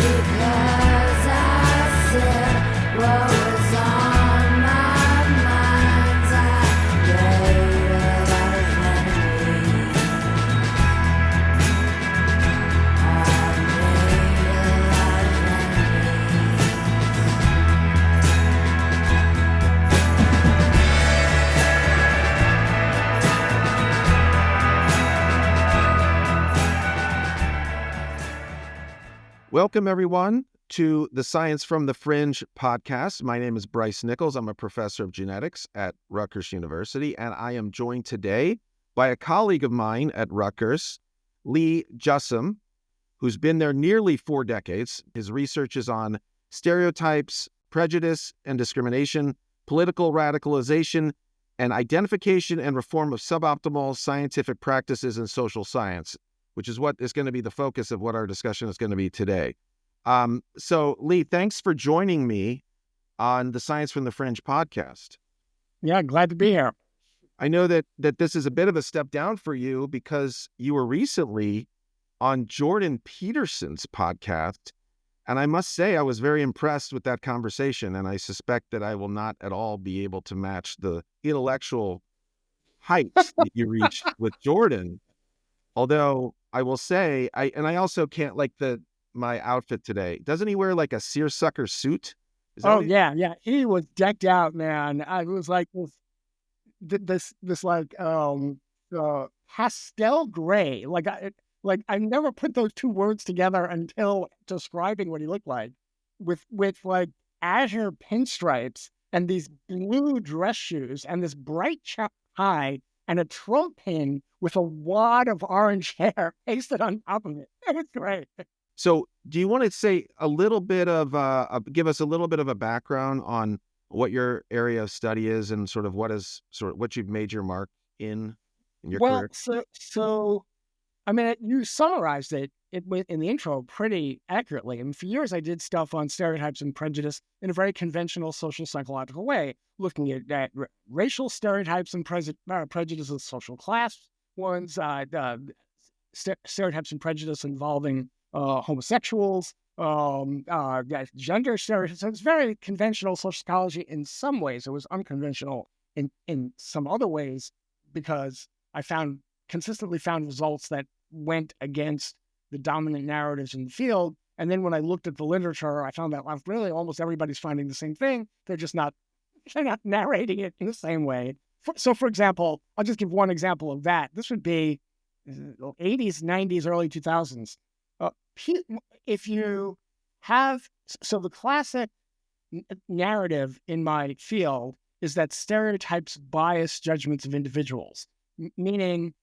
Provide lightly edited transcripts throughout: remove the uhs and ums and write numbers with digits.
because I said what was on my mind. I made a lot of enemies. I made a lot of enemies. Welcome, everyone, to the Science from the Fringe podcast. My name is Bryce Nickels. I'm a professor of genetics at Rutgers University, and I am joined today by a colleague of mine at Rutgers, Lee Jussim, who's been there nearly 4 decades. His research is on stereotypes, prejudice and discrimination, political radicalization, and identification and reform of suboptimal scientific practices in social science, which is what is going to be the focus of what our discussion is going to be today. So, Lee, thanks for joining me on the Science from the Fringe podcast. Yeah, glad to be here. I know that this is a bit of a step down for you because you were recently on Jordan Peterson's podcast, and I must say I was very impressed with that conversation, and I suspect that I will not at all be able to match the intellectual heights that you reached with Jordan. Although I will say, I also can't like my outfit today. Doesn't he wear like a seersucker suit? Oh yeah. He was decked out, man. I was like this like pastel gray. Like I never put those two words together until describing what he looked like, with like azure pinstripes and these blue dress shoes and this bright tie and a Trump pin with a wad of orange hair pasted on top of it. It was great. So do you want to say a little bit of, give us a little bit of a background on what your area of study is and sort of what you've made your mark in your career? So, I mean, you summarized it in the intro pretty accurately. I mean, for years I did stuff on stereotypes and prejudice in a very conventional social psychological way, looking at racial stereotypes and prejudices, social class ones, stereotypes and prejudice involving homosexuals, gender stereotypes. So it's very conventional social psychology in some ways. It was unconventional in some other ways because I consistently found results that went against the dominant narratives in the field. And then when I looked at the literature, I found that really almost everybody's finding the same thing. They're not narrating it in the same way. So for example, I'll just give one example of that. This would be 80s, 90s, early 2000s. If you have, so the classic narrative in my field is that stereotypes bias judgments of individuals, meaning,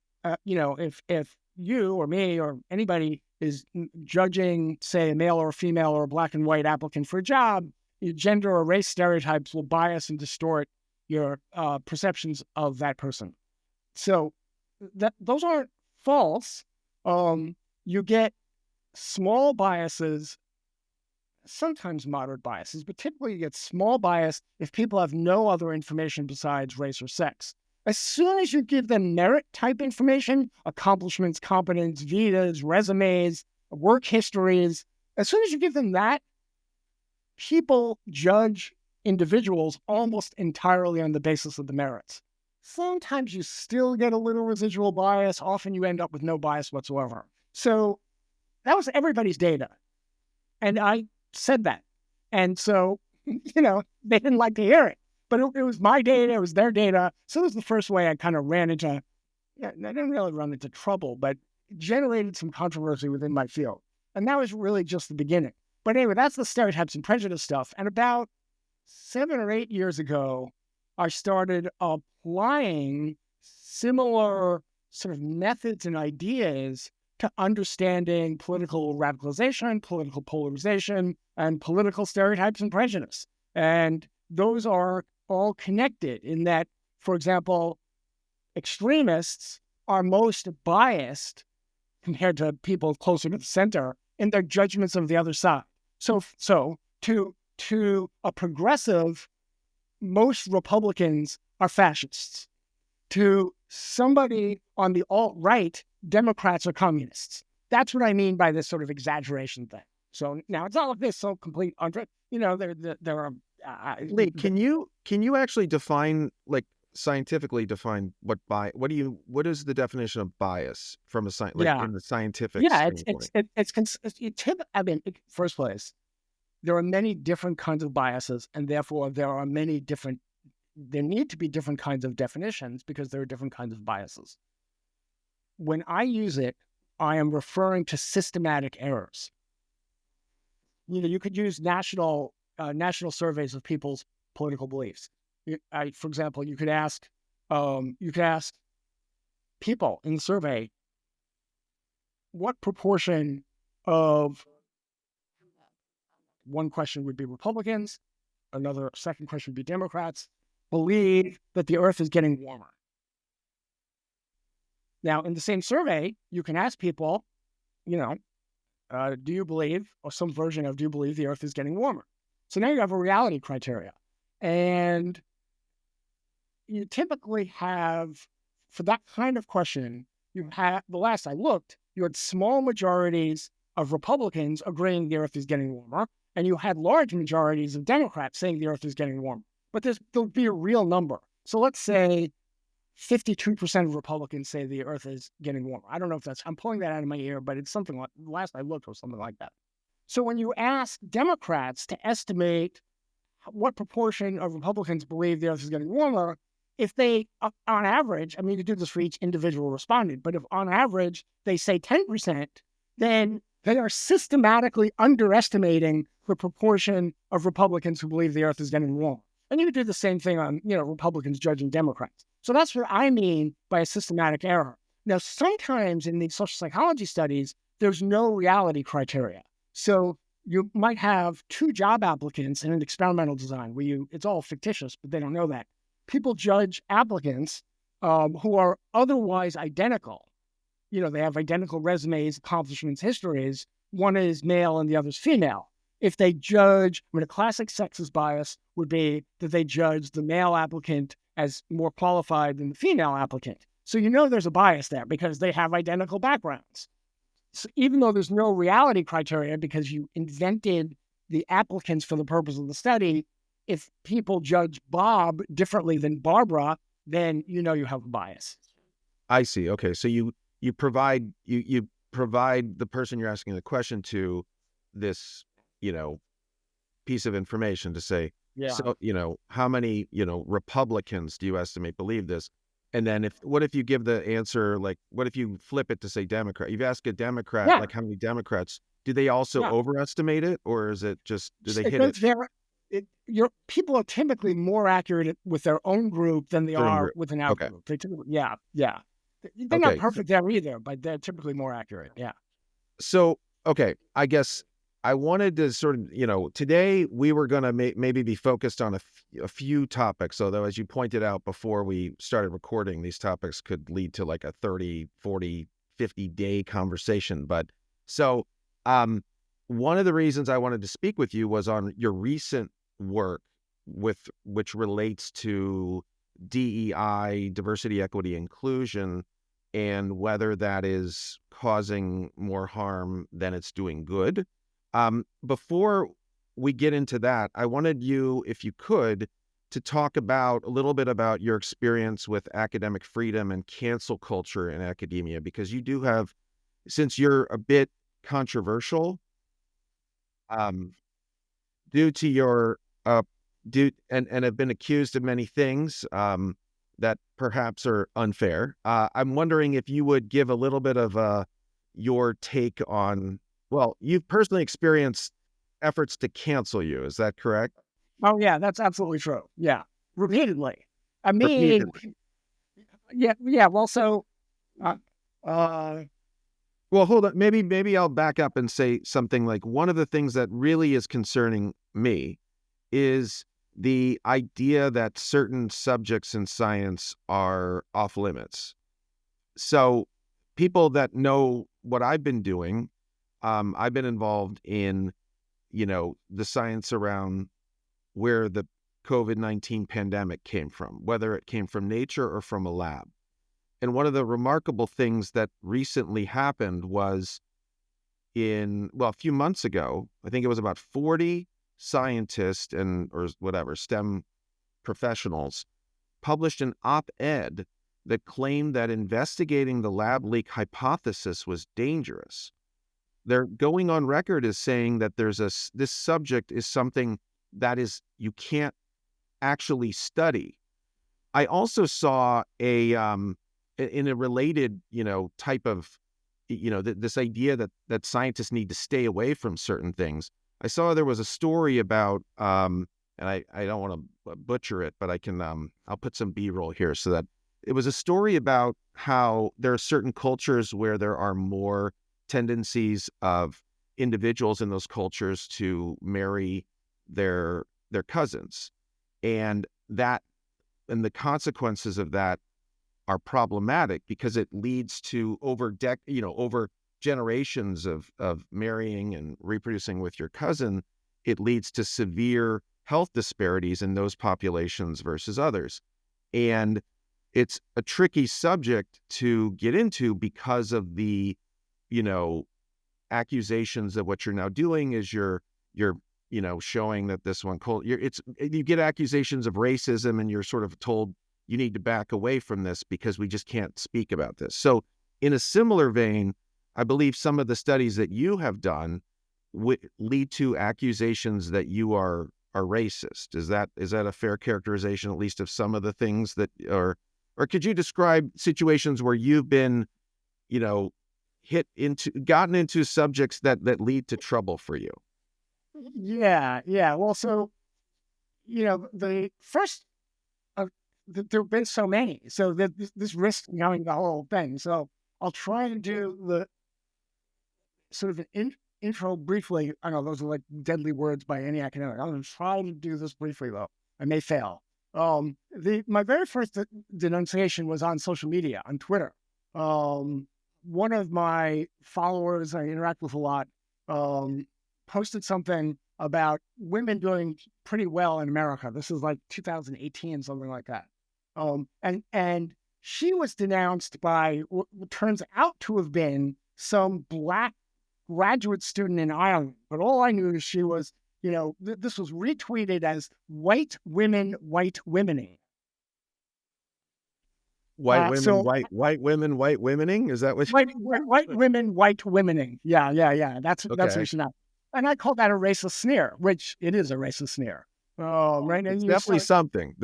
if you or me or anybody is judging, say, a male or a female or a black and white applicant for a job, your gender or race stereotypes will bias and distort your perceptions of that person. So those aren't false. You get small biases, sometimes moderate biases, but typically you get small bias if people have no other information besides race or sex. As soon as you give them merit-type information, accomplishments, competence, visas, resumes, work histories, as soon as you give them that, people judge individuals almost entirely on the basis of the merits. Sometimes you still get a little residual bias. Often you end up with no bias whatsoever. So that was everybody's data. And I said that. And so, they didn't like to hear it. But it was my data, it was their data. So it was the first way I kind of ran into, I didn't really run into trouble, but generated some controversy within my field. And that was really just the beginning. But anyway, that's the stereotypes and prejudice stuff. And about 7 or 8 years ago, I started applying similar sort of methods and ideas to understanding political radicalization, political polarization, and political stereotypes and prejudice. And those are all connected in that, for example, extremists are most biased compared to people closer to the center in their judgments of the other side. So to a progressive, most Republicans are fascists. To somebody on the alt-right, Democrats are communists. That's what I mean by this sort of exaggeration thing. So now it's not like this so complete under. There are. Lee, can you actually define, like, scientifically define what is the definition of bias from a Yeah, in the scientific yeah. standpoint? I mean, first place, there are many different kinds of biases, and therefore there need to be different kinds of definitions because there are different kinds of biases. When I use it, I am referring to systematic errors. You could use national surveys of people's political beliefs. For example, you could ask people in the survey what proportion of one question would be Republicans, second question would be Democrats, believe that the Earth is getting warmer. Now, in the same survey, you can ask people, do you believe, or some version of, do you believe the Earth is getting warmer? So now you have a reality criteria. And you typically have, for that kind of question, the last I looked, you had small majorities of Republicans agreeing the Earth is getting warmer, and you had large majorities of Democrats saying the Earth is getting warmer. But there'll be a real number. So let's say 52% of Republicans say the Earth is getting warmer. I don't know if I'm pulling that out of my ear, but it's something like, last I looked was something like that. So when you ask Democrats to estimate what proportion of Republicans believe the Earth is getting warmer, if they, on average, I mean, you do this for each individual respondent, but if on average they say 10%, then they are systematically underestimating the proportion of Republicans who believe the Earth is getting warmer. And you could do the same thing on, Republicans judging Democrats. So that's what I mean by a systematic error. Now, sometimes in these social psychology studies, there's no reality criteria. So you might have 2 job applicants in an experimental design where it's all fictitious, but they don't know that. People judge applicants who are otherwise identical. They have identical resumes, accomplishments, histories. One is male and the other is female. If they judge, a classic sexist bias would be that they judge the male applicant as more qualified than the female applicant. So there's a bias there because they have identical backgrounds. So even though there's no reality criteria because you invented the applicants for the purpose of the study, if people judge Bob differently than Barbara, then you have a bias. I see. Okay, so you provide the person you're asking the question to this piece of information to say, so how many Republicans do you estimate believe this? And then what if you give the answer, like, what if you flip it to say Democrat? You've asked a Democrat, like, how many Democrats, do they also overestimate it, or is it just, do they hit it? People are typically more accurate with their own group than they are with an out group. They typically, they're not perfect there either, but they're typically more accurate. Yeah. So, okay, I guess I wanted to sort of, today we were going to maybe be focused on a few topics, although as you pointed out before we started recording, these topics could lead to like a 30, 40, 50-day conversation. But so one of the reasons I wanted to speak with you was on your recent work which relates to DEI, diversity, equity, inclusion, and whether that is causing more harm than it's doing good. Before we get into that, I wanted you, if you could, to talk a little bit about your experience with academic freedom and cancel culture in academia, because you do have, since you're a bit controversial, due to your and have been accused of many things that perhaps are unfair. I'm wondering if you would give a little bit of your take on, well, you've personally experienced efforts to cancel you. Is that correct? Oh, yeah, that's absolutely true. Yeah, repeatedly. I mean, Repeatedly. yeah. Well, so, well, hold on. Maybe I'll back up and say something like, one of the things that really is concerning me is the idea that certain subjects in science are off limits. So people that know what I've been doing, I've been involved in, the science around where the COVID-19 pandemic came from, whether it came from nature or from a lab. And one of the remarkable things that recently happened was a few months ago. I think it was about 40 scientists or whatever, STEM professionals published an op-ed that claimed that investigating the lab leak hypothesis was dangerous. They're going on record as saying that this subject is something that you can't actually study. I also saw in a related, type of, this idea that scientists need to stay away from certain things. I saw there was a story about, and I don't want to butcher it, but I'll put some B-roll here so that it was a story about how there are certain cultures where there are more tendencies of individuals in those cultures to marry their cousins, and the consequences of that are problematic because it leads to over generations of marrying and reproducing with your cousin. It leads to severe health disparities in those populations versus others. And it's a tricky subject to get into because of the, accusations that what you're now doing is you're showing that this one you get accusations of racism, and you're sort of told you need to back away from this because we just can't speak about this. So in a similar vein, I believe some of the studies that you have done lead to accusations that you are racist. Is that a fair characterization, at least of some of the things that or could you describe situations where you've been, gotten into subjects that lead to trouble for you? Yeah. Well, so, the first, there have been so many, so that this risks knowing the whole thing. So I'll try to do the sort of an intro briefly. I know those are like deadly words by any academic. I'm going to try to do this briefly, though. I may fail. My very first denunciation was on social media, on Twitter. One of my followers I interact with a lot, posted something about women doing pretty well in America. This is like 2018, something like that. And she was denounced by what turns out to have been some Black graduate student in Ireland. But all I knew is she was, this was retweeted as white women, white womening. White women, white womening? Is that what? White women, white womening. Yeah. That's what she now. And I call that a racist sneer, which it is a racist sneer. Right? It's definitely something.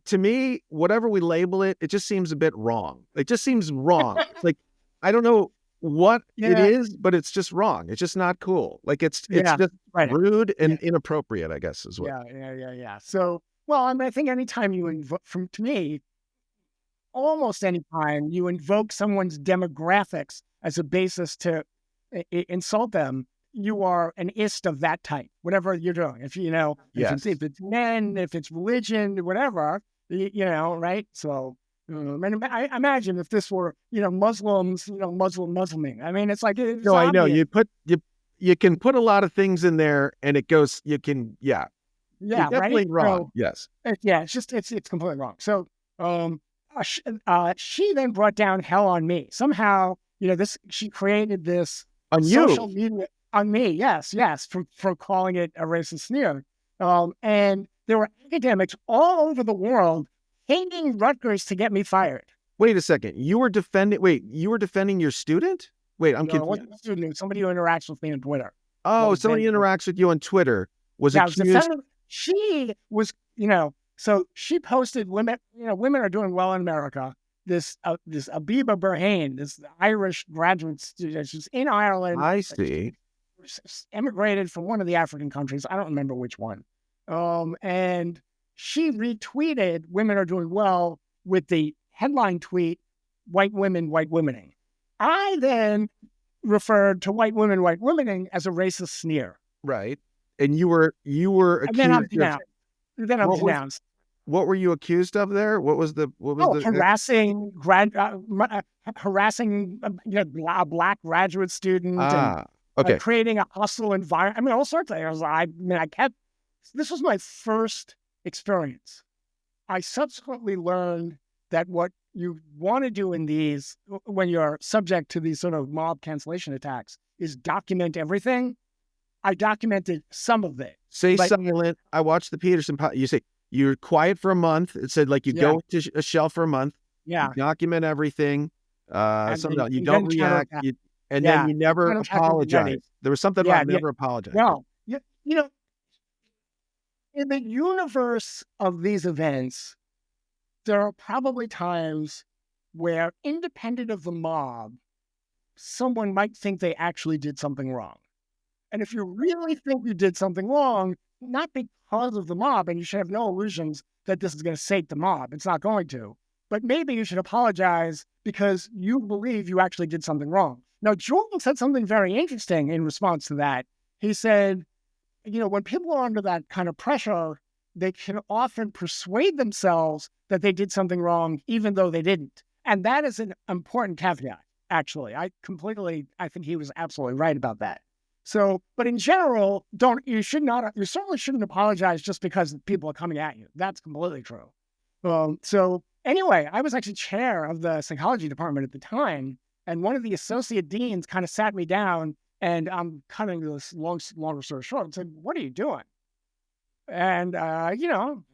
To me, whatever we label it, it just seems a bit wrong. It just seems wrong. It's like, I don't know what it is, but it's just wrong. It's just not cool. Like it's just rude and inappropriate, I guess, as well. Yeah. So, well, I think anytime you invoke, to me, almost anytime you invoke someone's demographics as a basis to insult them, you are an ist of that type, whatever you're doing. If if it's men, if it's religion, whatever, right? So, I imagine if this were, Muslims, Musliming. I mean, it's like it's no, obvious. I know you can put a lot of things in there, and it goes. You can, yeah, you're definitely right? wrong. So, yes, it's completely wrong. So, she then brought down hell on me somehow. She created this on social you. media on me. Yes, for calling it a racist sneer. And there were academics all over the world hating Rutgers to get me fired. Wait a second. You were defending your student? Wait, I'm confused. It wasn't a student, somebody who interacts with me on Twitter. Oh, somebody interacts with you on Twitter was accused. She was, so she posted women are doing well in America. This Abiba Burhane, this Irish graduate student, she's in Ireland. I see. Emigrated from one of the African countries. I don't remember which one. And she retweeted "Women are doing well" with the headline tweet, "White women, white womening." I then referred to white women, white womening as a racist sneer. Right. And you were accused. And then I'm denounced. What were you accused of there? What was the harassing a Black graduate student and creating a hostile environment. I mean, all sorts of things. This was my first experience. I subsequently learned that what you want to do in these, when you're subject to these sort of mob cancellation attacks, is document everything. I documented some of it. Stay But- silent. I watched the Peterson. You say you're quiet for a month. It said like you Yeah. go into a shell for a month. Yeah. You document everything. And Something then- else. You and don't then react. counterattack. And Yeah. then you never Counterattack when you're ready. apologize. There was something Yeah, about yeah. never apologize. No, you know, in the universe of these events, there are probably times where, independent of the mob, someone might think they actually did something wrong. And if you really think you did something wrong, not because of the mob, and you should have no illusions that this is going to sate the mob, it's not going to, but maybe you should apologize because you believe you actually did something wrong. Now, Jordan said something very interesting in response to that. He said, when people are under that kind of pressure, they can often persuade themselves that they did something wrong, even though they didn't. And that is an important caveat, actually. I think he was absolutely right about that. So, but in general, you certainly shouldn't apologize just because people are coming at you. That's completely true. So anyway, I was actually chair of the psychology department at the time, and one of the associate deans kind of sat me down, and I'm cutting this longer story short, and said, "What are you doing?" And, and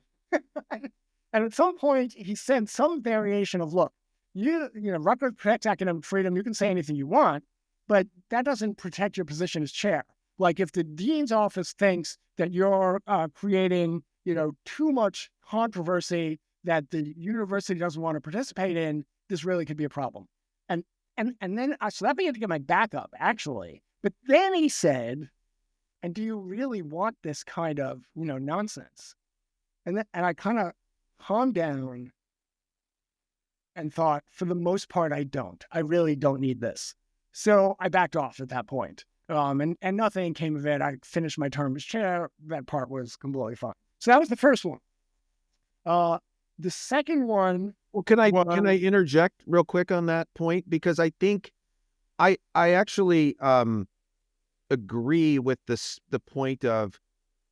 at some point he said some variation of, "Look, Rutgers protects academic freedom. You can say anything you want, but that doesn't protect your position as chair. Like if the dean's office thinks that you're creating, too much controversy that the university doesn't want to participate in, this really could be a problem." And then, so that began to get my back up, actually. But then he said, "And do you really want this kind of, nonsense?" And I kind of calmed down and thought, for the most part, I don't. I really don't need this. So I backed off at that point. And nothing came of it. I finished my term as chair. That part was completely fine. So that was the first one. The second one. Well, can I interject real quick on that point? Because I think I actually agree with the point of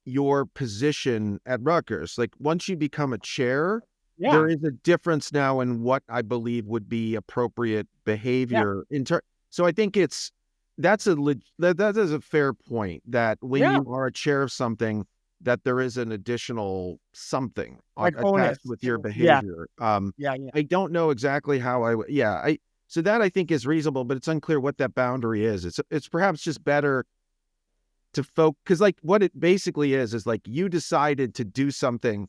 your position at Rutgers. Like once you become a chair, there is a difference now in what I believe would be appropriate behavior. So I think that is a fair point that when you are a chair of something, that there is an additional something attached with your behavior. I don't know exactly how so that I think is reasonable, but it's unclear what that boundary is. It's perhaps just better to focus, because like what it basically is like you decided to do something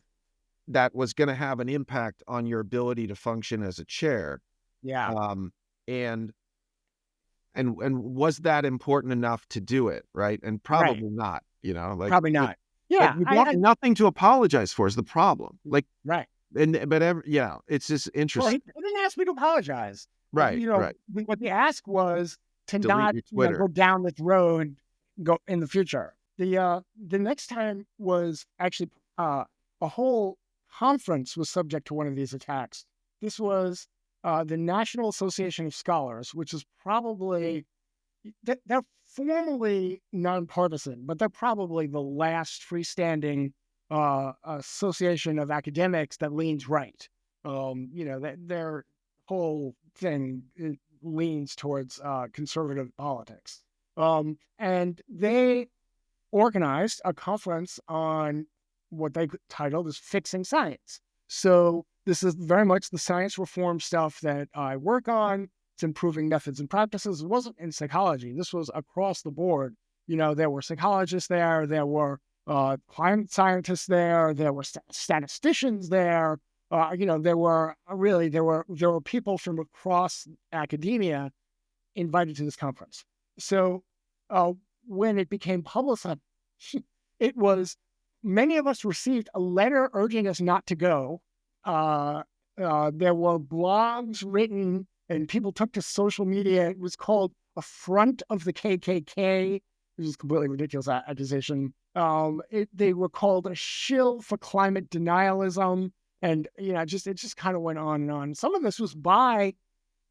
that was going to have an impact on your ability to function as a chair. And was that important enough to do it, right? And probably not, probably not. Yeah, you got nothing to apologize for is the problem. Like, right. It's just interesting. Well, he didn't ask me to apologize. Right. What the ask was to Delete not go down this road, go in the future. The next time was actually a whole conference was subject to one of these attacks. This was the National Association of Scholars, which is probably they're formally nonpartisan, but they're probably the last freestanding association of academics that leans right. Their whole thing leans towards conservative politics. And they organized a conference on what they titled as Fixing Science. So this is very much the science reform stuff that I work on. It's improving methods and practices. It wasn't in psychology. This was across the board. There were psychologists there. There were climate scientists there. There were statisticians there. There were people from across academia invited to this conference. So when it became publicized, it was many of us received a letter urging us not to go. There were blogs written, and people took to social media. It was called a front of the KKK, which is a completely ridiculous accusation. They were called a shill for climate denialism. And, it just kind of went on and on. Some of this was by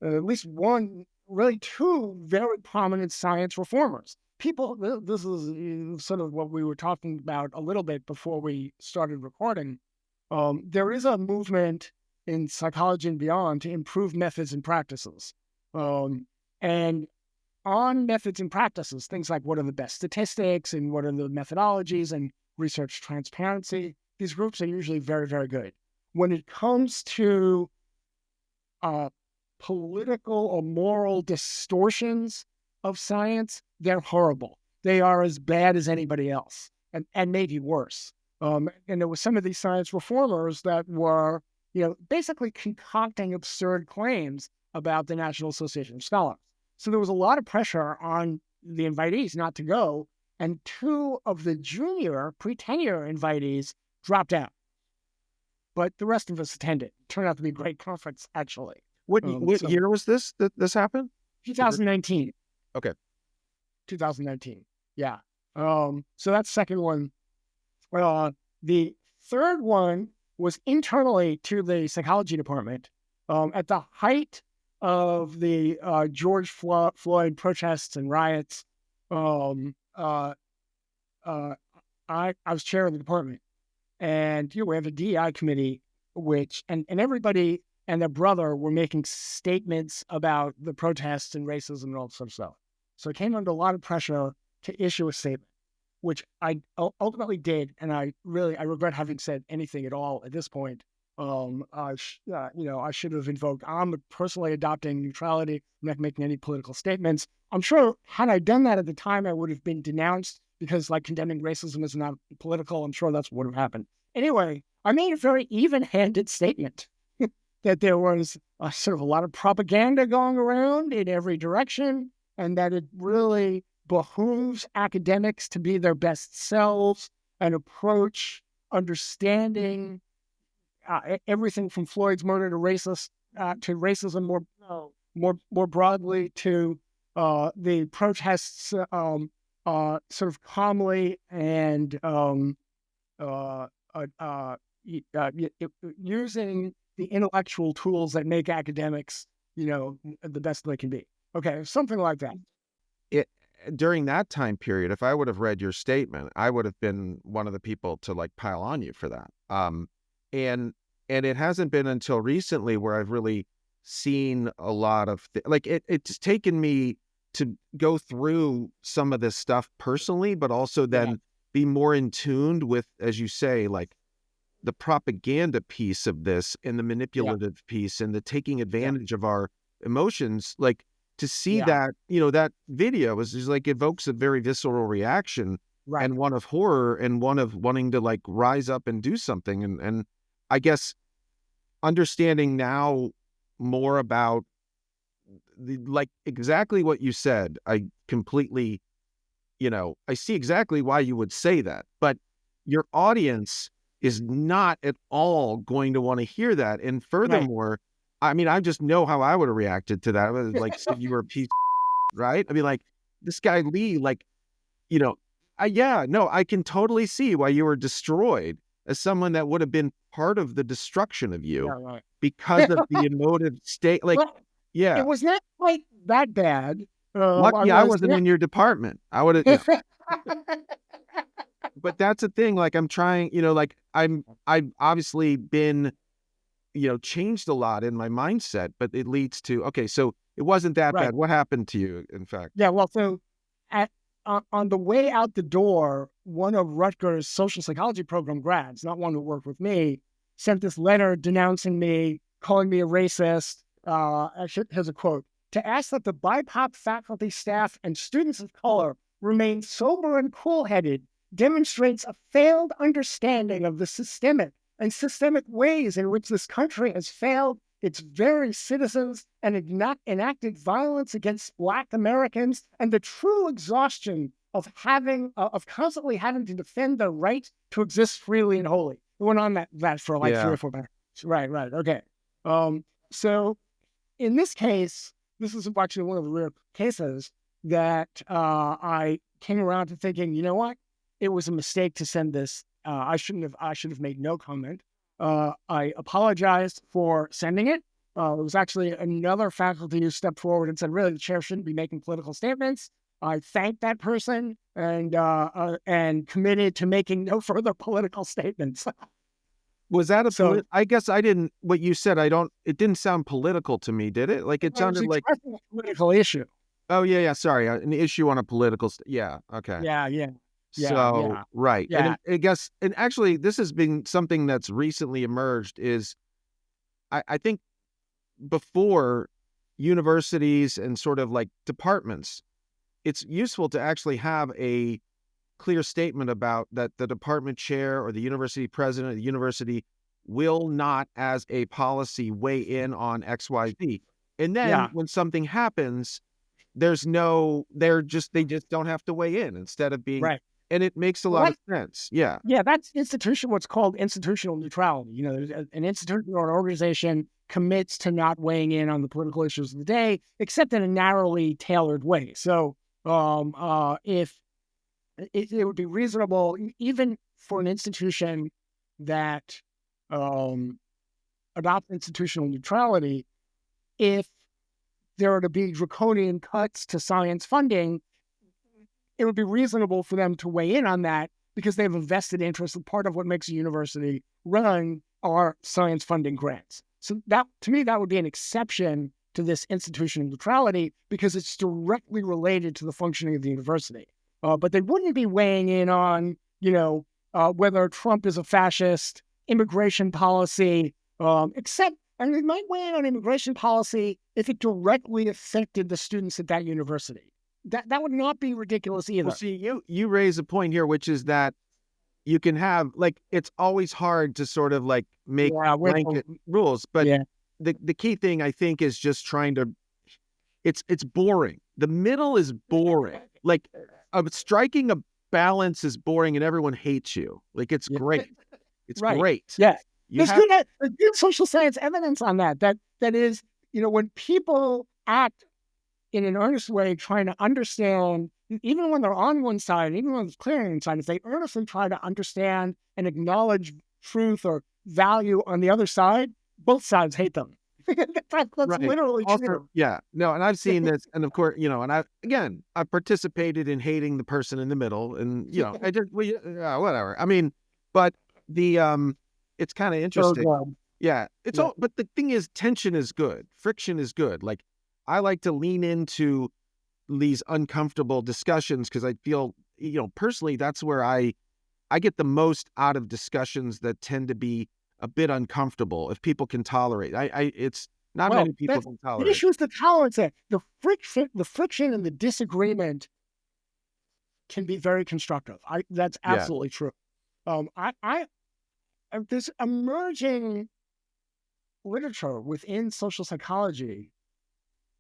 at least one, really two very prominent science reformers. This is sort of what we were talking about a little bit before we started recording. There is a movement in psychology and beyond to improve methods and practices. And on methods and practices, things like what are the best statistics and what are the methodologies and research transparency, these groups are usually very, very good. When it comes to political or moral distortions of science, they're horrible. They are as bad as anybody else, and maybe worse. And there were some of these science reformers that were, basically concocting absurd claims about the National Association of Scholars. So there was a lot of pressure on the invitees not to go, and 2 of the junior pre-tenure invitees dropped out. But the rest of us attended. It turned out to be a great conference, actually. What year was this that this happened? 2019. Okay. 2019. Yeah. So that's the second one. The third one was internally to the psychology department. At the height of the George Floyd protests and riots, I was chair of the department. And we have a DEI committee, and everybody and their brother were making statements about the protests and racism and all that sort of stuff. So it came under a lot of pressure to issue a statement, which I ultimately did, and I regret having said anything at all at this point. I should have invoked. I'm personally adopting neutrality. I'm not making any political statements. I'm sure had I done that at the time, I would have been denounced because, condemning racism is not political. I'm sure that's what would have happened. Anyway, I made a very even-handed statement that there was sort of a lot of propaganda going around in every direction, and that it really behooves academics to be their best selves and approach understanding everything from Floyd's murder to racism more broadly, to the protests sort of calmly and using the intellectual tools that make academics, the best they can be. Okay, something like that. During that time period, if I would have read your statement, I would have been one of the people to pile on you for that. And it hasn't been until recently where I've really seen a lot of it's taken me to go through some of this stuff personally, but also then be more in tune with, as you say, the propaganda piece of this and the manipulative piece and the taking advantage of our emotions. To see that, that video is evokes a very visceral reaction, and one of horror and one of wanting to rise up and do something. And I guess understanding now more about exactly what you said, I completely, I see exactly why you would say that, but your audience is not at all going to want to hear that. And furthermore, I mean, I just know how I would have reacted to that. I was said you were a piece of right? I mean, this guy Lee, I can totally see why you were destroyed as someone that would have been part of the destruction of you because of the emotive state. It was not quite that bad. Lucky I wasn't in your department. I would have. But that's the thing. I'm trying. I've obviously been, changed a lot in my mindset, but it leads to so it wasn't that bad. What happened to you, in fact? Yeah. Well, so on the way out the door, one of Rutgers' social psychology program grads, not one who worked with me, sent this letter denouncing me, calling me a racist. Here's a quote: "To ask that the BIPOC faculty, staff, and students of color remain sober and cool-headed demonstrates a failed understanding of the systemic ways in which this country has failed its very citizens and enacted violence against Black Americans, and the true exhaustion of constantly having to defend the right to exist freely and wholly." It went on that for 3 or 4 minutes. Right. Okay. So in this case, this is actually one of the rare cases that I came around to thinking, you know what? It was a mistake to send this. I should have made no comment. I apologized for sending it. It was actually another faculty who stepped forward and said, really, the chair shouldn't be making political statements. I thanked that person and committed to making no further political statements. Was that a So I guess I didn't, what you said, it didn't sound political to me, did it? Like it I was sounded like, expressing a political issue. oh yeah, sorry, an issue on a political, yeah, okay. Yeah, So, right. And yeah, I guess, and actually this has been something that's recently emerged is I think before universities and sort of like departments, it's useful to actually have a clear statement about that the department chair or the university president of the university will not, as a policy, weigh in on XYZ. And then yeah. when something happens, they just don't have to weigh in instead of being, Right. and it makes a Well, lot of sense. Yeah. yeah, that's what's called institutional neutrality. An institution or an organization commits to not weighing in on the political issues of the day, except in a narrowly tailored way. So, if it would be reasonable, even for an institution that um, adopts institutional neutrality, if there are to be draconian cuts to science funding, it would be reasonable for them to weigh in on that because they have a vested interest. Part of what makes a university run are science funding grants. So that, to me, that would be an exception to this institutional neutrality because it's directly related to the functioning of the university. But they wouldn't be weighing in on, whether Trump is a fascist, immigration policy, and they might weigh in on immigration policy if it directly affected the students at that university. That would not be ridiculous either. Well, see, you raise a point here, which is that you can have, like, it's always hard to sort of like make blanket rules, but the key thing I think is just trying to, it's boring. The middle is boring. Like striking a balance is boring and everyone hates you. Like it's great. It's right. great. Yeah. There's good social science evidence on that. That is, when people act in an earnest way, trying to understand, even when they're on one side, even when it's clear on one side, if they earnestly try to understand and acknowledge truth or value on the other side, both sides hate them. That's right. Literally also, true. Yeah, no, and I've seen this, and of course, and I've participated in hating the person in the middle, and I just whatever. I mean, but the it's kind of interesting. Yeah, but the thing is, tension is good, friction is good. Like I like to lean into these uncomfortable discussions because I feel, personally, that's where I get the most out of discussions that tend to be a bit uncomfortable. If people can tolerate, it's not many people can tolerate. The issue is the tolerance. The friction and the disagreement can be very constructive. That's absolutely true. This emerging literature within social psychology,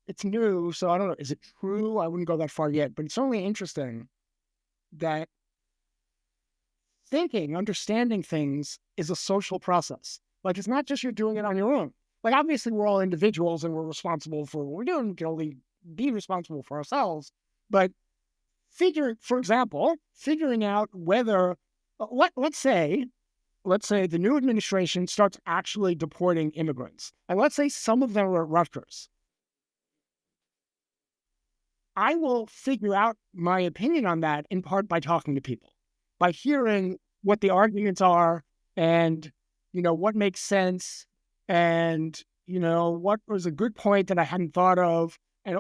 it's new, so I don't know. Is it true? I wouldn't go that far yet, but it's certainly interesting that understanding things is a social process. Like, it's not just you're doing it on your own. Like, obviously, we're all individuals and we're responsible for what we're doing. We can only be responsible for ourselves. But for example, figuring out whether, let's say the new administration starts actually deporting immigrants. And let's say some of them are at Rutgers. I will figure out my opinion on that in part by talking to people, by hearing what the arguments are and, what makes sense and, what was a good point that I hadn't thought of. And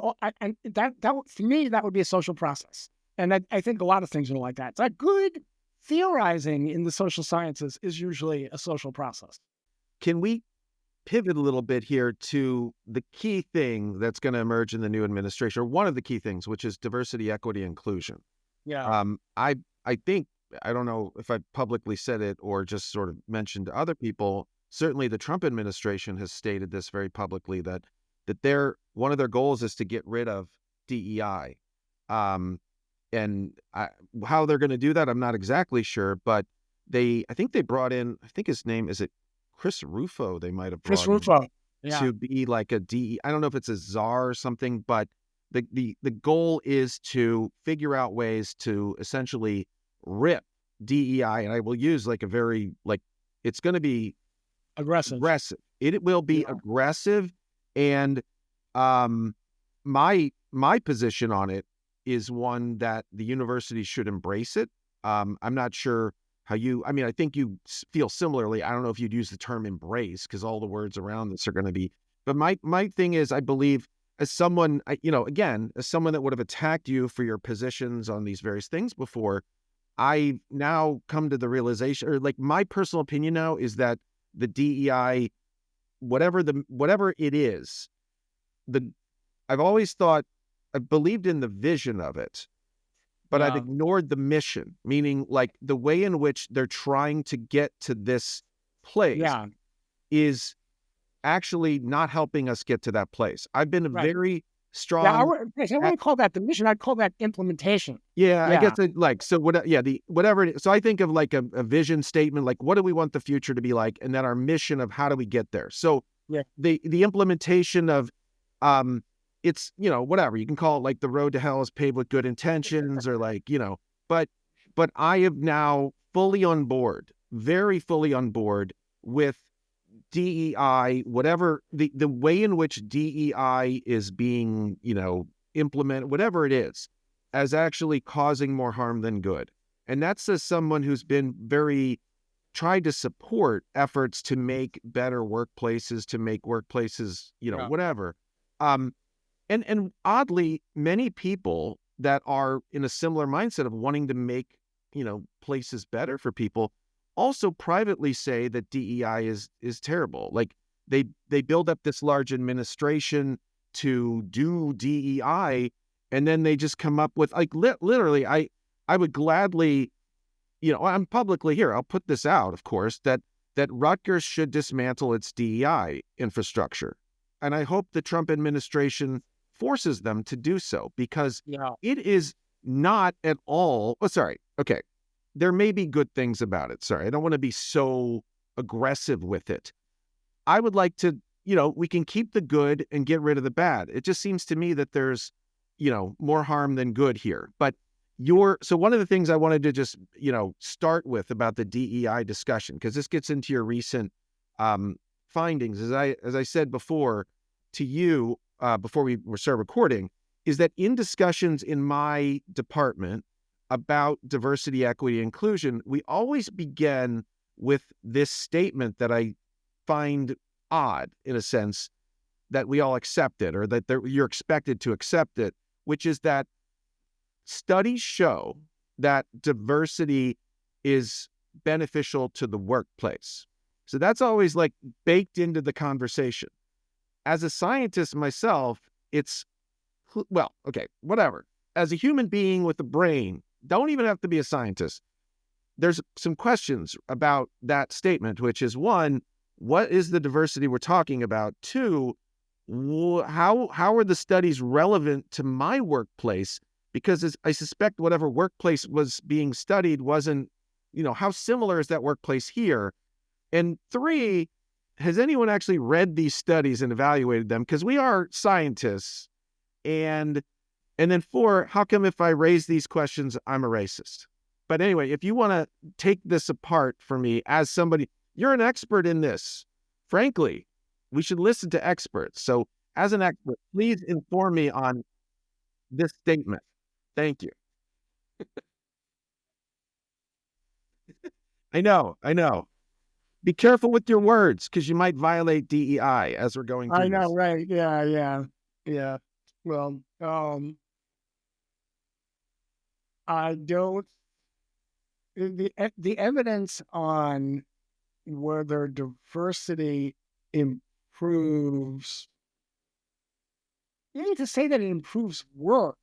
that for me, that would be a social process. And I think a lot of things are like that. It's a good theorizing in the social sciences is usually a social process. Can we pivot a little bit here to the key thing that's going to emerge in the new administration, or one of the key things, which is diversity, equity, inclusion? Yeah. I think, I don't know if I publicly said it or just sort of mentioned to other people, certainly the Trump administration has stated this very publicly, that one of their goals is to get rid of DEI. And how they're going to do that, I'm not exactly sure, but I think they brought in, I think his name, is it Chris Rufo? They might have brought in to be like a DE. I don't know if it's a czar or something, but the goal is to figure out ways to essentially rip DEI, and I will use like a very, like, it's going to be aggressive. It will be aggressive, and my position on it is one that the university should embrace it. I'm not sure I mean, I think you feel similarly. I don't know if you'd use the term embrace because all the words around this are going to be, but my thing is, I believe as someone, again, as someone that would have attacked you for your positions on these various things before, I now come to the realization, or like my personal opinion now is that the DEI, whatever it is, I've always thought, I believed in the vision of it, but I've ignored the mission, meaning like the way in which they're trying to get to this place is actually not helping us get to that place. I've been a very strong. I wouldn't call that the mission. I'd call that implementation. I guess whatever it is. So I think of like a vision statement, like what do we want the future to be like, and then our mission of how do we get there. So the implementation of it's, whatever you can call it, like the road to hell is paved with good intentions, or like, but I am now fully on board, very fully on board with DEI, whatever the way in which DEI is being, implemented, whatever it is, as actually causing more harm than good. And that's as someone who's been tried to support efforts to make better workplaces, to make workplaces, whatever. And oddly, many people that are in a similar mindset of wanting to make, places better for people also privately say that DEI is terrible. Like they build up this large administration to do DEI, and then they just come up with like literally, I would gladly, I'm publicly here, I'll put this out, of course, that Rutgers should dismantle its DEI infrastructure. And I hope the Trump administration forces them to do so, because it is not at all. Okay. There may be good things about it. Sorry, I don't want to be so aggressive with it. I would like to, we can keep the good and get rid of the bad. It just seems to me that there's, more harm than good here. But so one of the things I wanted to just, start with about the DEI discussion, because this gets into your recent findings, as I said before to you, before we start recording, is that in discussions in my department about diversity, equity, inclusion, we always begin with this statement that I find odd, in a sense, that we all accept it, or that you're expected to accept it, which is that studies show that diversity is beneficial to the workplace. So that's always like baked into the conversation. As a scientist myself, it's, well, okay, whatever. As a human being with a brain, don't even have to be a scientist. There's some questions about that statement, which is, one, what is the diversity we're talking about? Two, how are the studies relevant to my workplace? Because I suspect whatever workplace was being studied wasn't, how similar is that workplace here? And three, has anyone actually read these studies and evaluated them? Because we are scientists. And then four, how come if I raise these questions, I'm a racist? But anyway, if you want to take this apart for me as somebody, you're an expert in this. Frankly, we should listen to experts. So as an expert, please inform me on this statement. Thank you. I know. Be careful with your words, because you might violate DEI as we're going through I know, this. right? Yeah. Well, I don't. The evidence on whether diversity improves, you need to say that it improves work,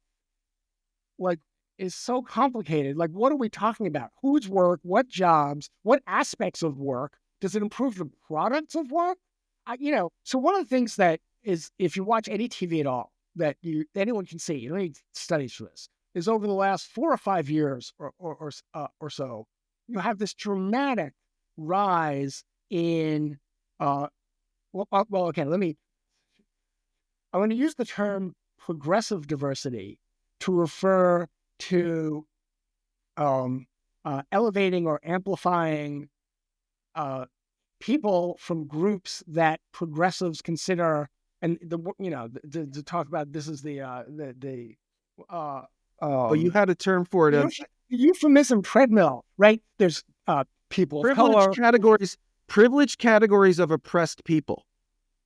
like, is so complicated. Like, what are we talking about? Whose work? What jobs? What aspects of work? Does it improve the products of work? So one of the things that is, if you watch any TV at all, that anyone can see, you don't need studies for this, is over the last 4 or 5 years or so, you have this dramatic rise in, I'm going to use the term progressive diversity to refer to elevating or amplifying people from groups that progressives consider, and to talk about, this is Well, you had a term for it. Euphemism treadmill, right? There's people of color. Privileged categories of oppressed people.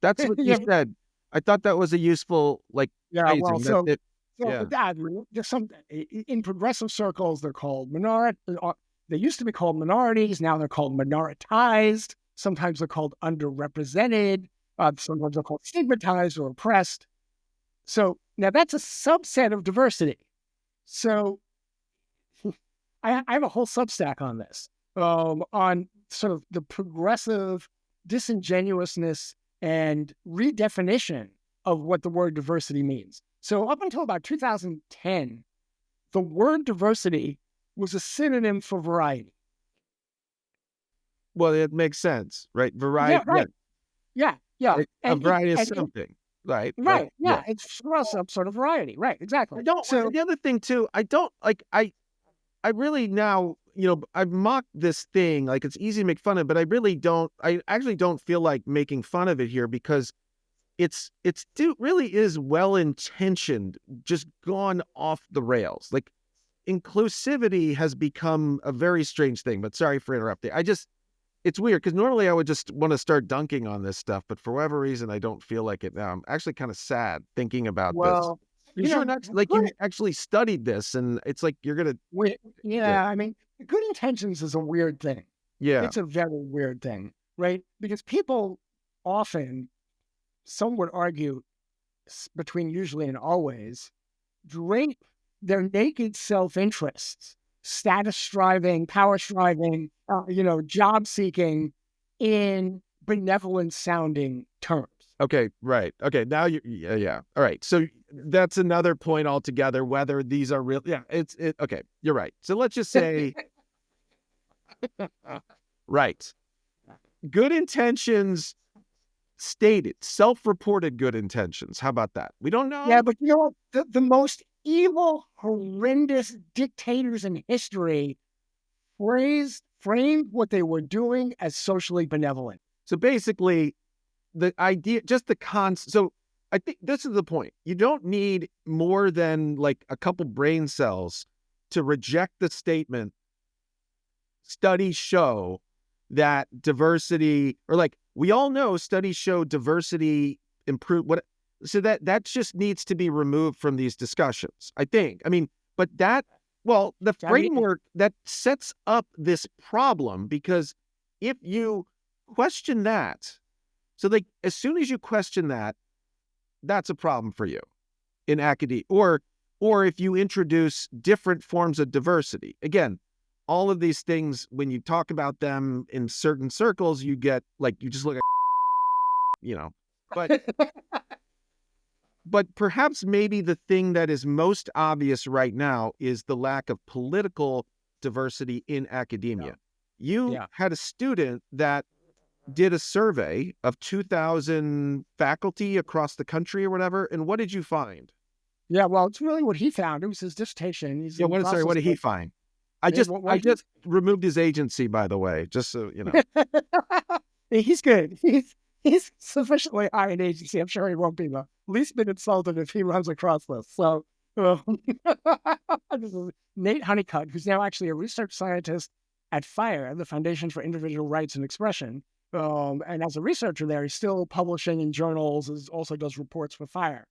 That's what you Yeah, said. I thought that was a useful yeah. Well, phrasing. Yeah. with that, there's some in progressive circles they're called minority. They used to be called minorities. Now they're called minoritized. Sometimes they're called underrepresented. Sometimes they're called stigmatized or oppressed. So now that's a subset of diversity. So I have a whole Substack on this, on sort of the progressive disingenuousness and redefinition of what the word diversity means. So up until about 2010, the word diversity was a synonym for variety. Well, it makes sense, right? Yeah, Variety. right. Yeah, yeah. A variety of something, right? Right. Yeah. It's some sort of variety. Right. Exactly. I don't. So The other thing too, I don't like. I really now, I've mocked this thing. Like it's easy to make fun of, but I really don't. I actually don't feel like making fun of it here because really is well intentioned, just gone off the rails. Like inclusivity has become a very strange thing. But sorry for interrupting. It's weird because normally I would just want to start dunking on this stuff, but for whatever reason, I don't feel like it now. I'm actually kind of sad thinking about this. well, You're not like you actually studied this, and it's like you're gonna. yeah. I mean, good intentions is a weird thing. Yeah. It's a very weird thing, right? Because people often, some would argue, between usually and always, drape their naked self-interests, status striving, power striving, job seeking in benevolent sounding terms. Okay. Right. Okay. Now yeah. All right. So that's another point altogether, whether these are real. Yeah. Okay. You're right. So let's just say, right. Good intentions stated, self-reported good intentions. How about that? We don't know. Yeah, but you know what? The most evil, horrendous dictators in history framed what they were doing as socially benevolent. So basically, the idea, just the concept. So I think this is the point. You don't need more than like a couple brain cells to reject the statement. Studies show that diversity, or like we all know, studies show diversity improve. So that just needs to be removed from these discussions, I think. I mean, but the framework that sets up this problem, because if you question that, so like as soon as you question that, that's a problem for you in academia, or if you introduce different forms of diversity. Again, all of these things, when you talk about them in certain circles, you get like, you just look at, but perhaps maybe the thing that is most obvious right now is the lack of political diversity in academia. You had a student that did a survey of 2,000 faculty across the country or whatever. And what did you find? Yeah, well, it's really what he found. It was his dissertation. What did he find? I just removed his agency, by the way, just so you know. He's good. He's sufficiently high in agency. I'm sure he won't be the least bit insulted if he runs across this. So this is Nate Honeycutt, who's now actually a research scientist at FIRE, the Foundation for Individual Rights and Expression. And as a researcher there, he's still publishing in journals, also does reports for FIRE.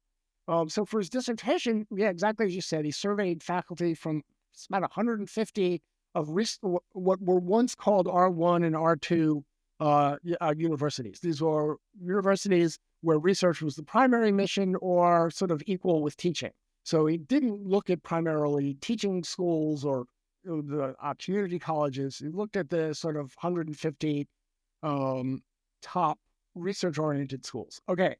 So for his dissertation, yeah, exactly as you said, he surveyed faculty from about 150 of what were once called R1 and R2 universities. These were universities where research was the primary mission or sort of equal with teaching. So he didn't look at primarily teaching schools or the community colleges. He looked at the sort of 150 top research-oriented schools. Okay,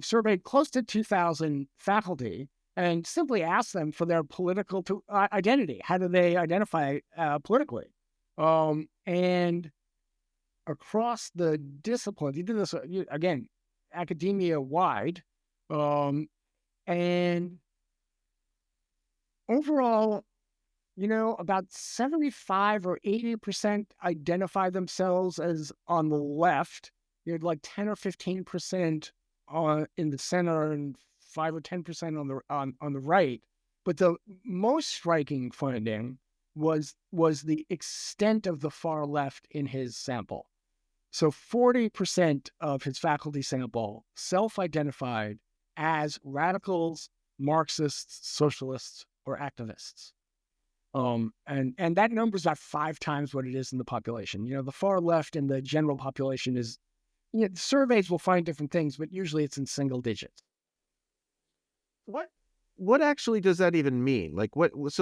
surveyed close to 2,000 faculty and simply asked them for their political identity. How do they identify politically? And across the disciplines, he did this, again, academia-wide, and overall, about 75 or 80% identify themselves as on the left. You had like 10 or 15% in the center and 5 or 10% on the right. But the most striking finding was the extent of the far left in his sample. So 40% of his faculty sample self-identified as radicals, Marxists, socialists, or activists. And that number is about 5 times what it is in the population. The far left in the general population is, surveys will find different things, but usually it's in single digits. What actually does that even mean? Like what would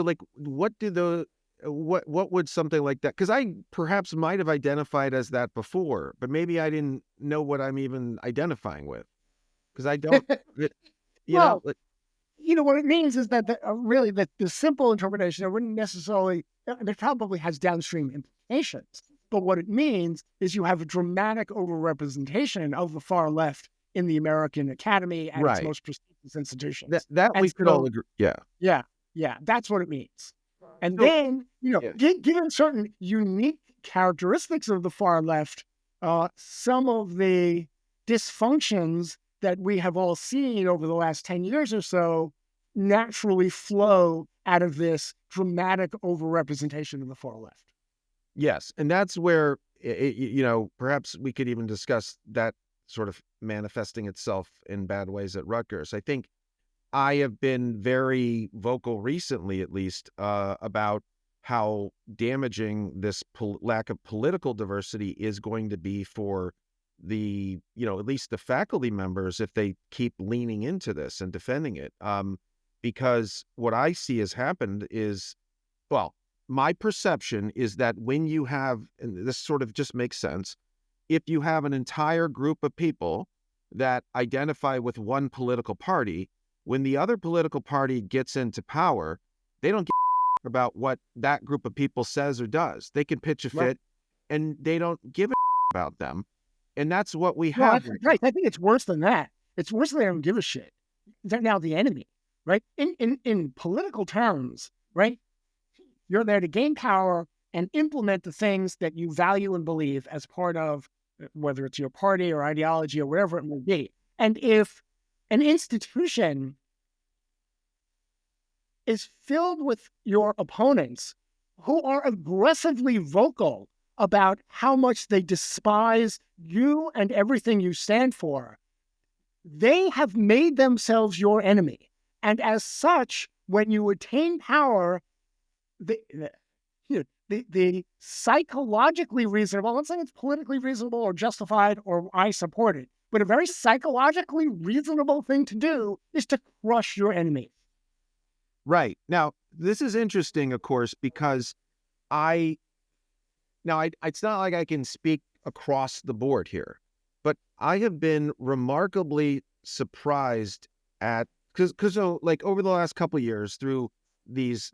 something like that? Because I perhaps might have identified as that before, but maybe I didn't know what I'm even identifying with. Because I don't, Well, what it means is that really the simple interpretation, it wouldn't necessarily, it probably has downstream implications. But what it means is you have a dramatic overrepresentation of the far left in the American academy and its most prestigious institutions. That we could all agree. Yeah. Yeah, that's what it means. And then, given certain unique characteristics of the far left, some of the dysfunctions that we have all seen over the last 10 years or so naturally flow out of this dramatic overrepresentation of the far left. Yes. And that's where, perhaps we could even discuss that sort of manifesting itself in bad ways at Rutgers. I think I have been very vocal recently, at least, about how damaging this lack of political diversity is going to be for the, at least the faculty members if they keep leaning into this and defending it. Because what I see has happened is, well, my perception is that when you have, and this sort of just makes sense, if you have an entire group of people that identify with one political party, when the other political party gets into power, they don't give about what that group of people says or does. They can pitch a fit and they don't give a about them. And that's what we have. Right. I think it's worse than that. It's worse than they don't give a shit. They're now the enemy, right? In political terms, right? You're there to gain power and implement the things that you value and believe as part of whether it's your party or ideology or whatever it may be. And if an institution is filled with your opponents who are aggressively vocal about how much they despise you and everything you stand for, they have made themselves your enemy. And as such, when you attain power, the psychologically reasonable, I'm not saying it's politically reasonable or justified or I support it, but a very psychologically reasonable thing to do is to crush your enemy. Right. Now, this is interesting, of course, because it's not like I can speak across the board here, but I have been remarkably surprised at, because like over the last couple of years through these,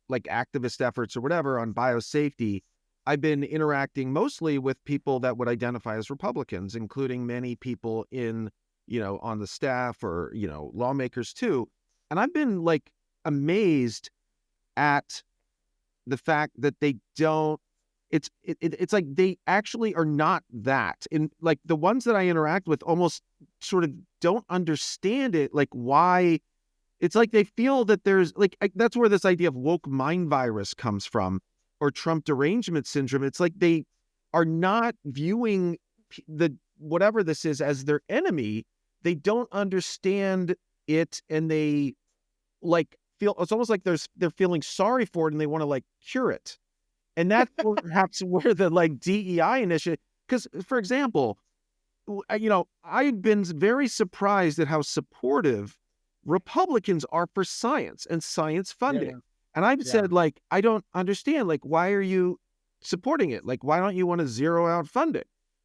like activist efforts or whatever on biosafety, I've been interacting mostly with people that would identify as Republicans, including many people in, on the staff or, lawmakers too. And I've been like amazed at the fact that they don't, it's like they actually are not that. And like the ones that I interact with almost sort of don't understand it, like why. It's like they feel that there's that's where this idea of woke mind virus comes from, or Trump derangement syndrome. It's like they are not viewing whatever this is as their enemy. They don't understand it, and they feel it's almost like they're feeling sorry for it, and they want to cure it. And that's perhaps where the DEI initiative. Because, for example, I've been very surprised at how supportive Republicans are for science and science funding. Yeah. And I've said, I don't understand, why are you supporting it? Why don't you want to zero out funding?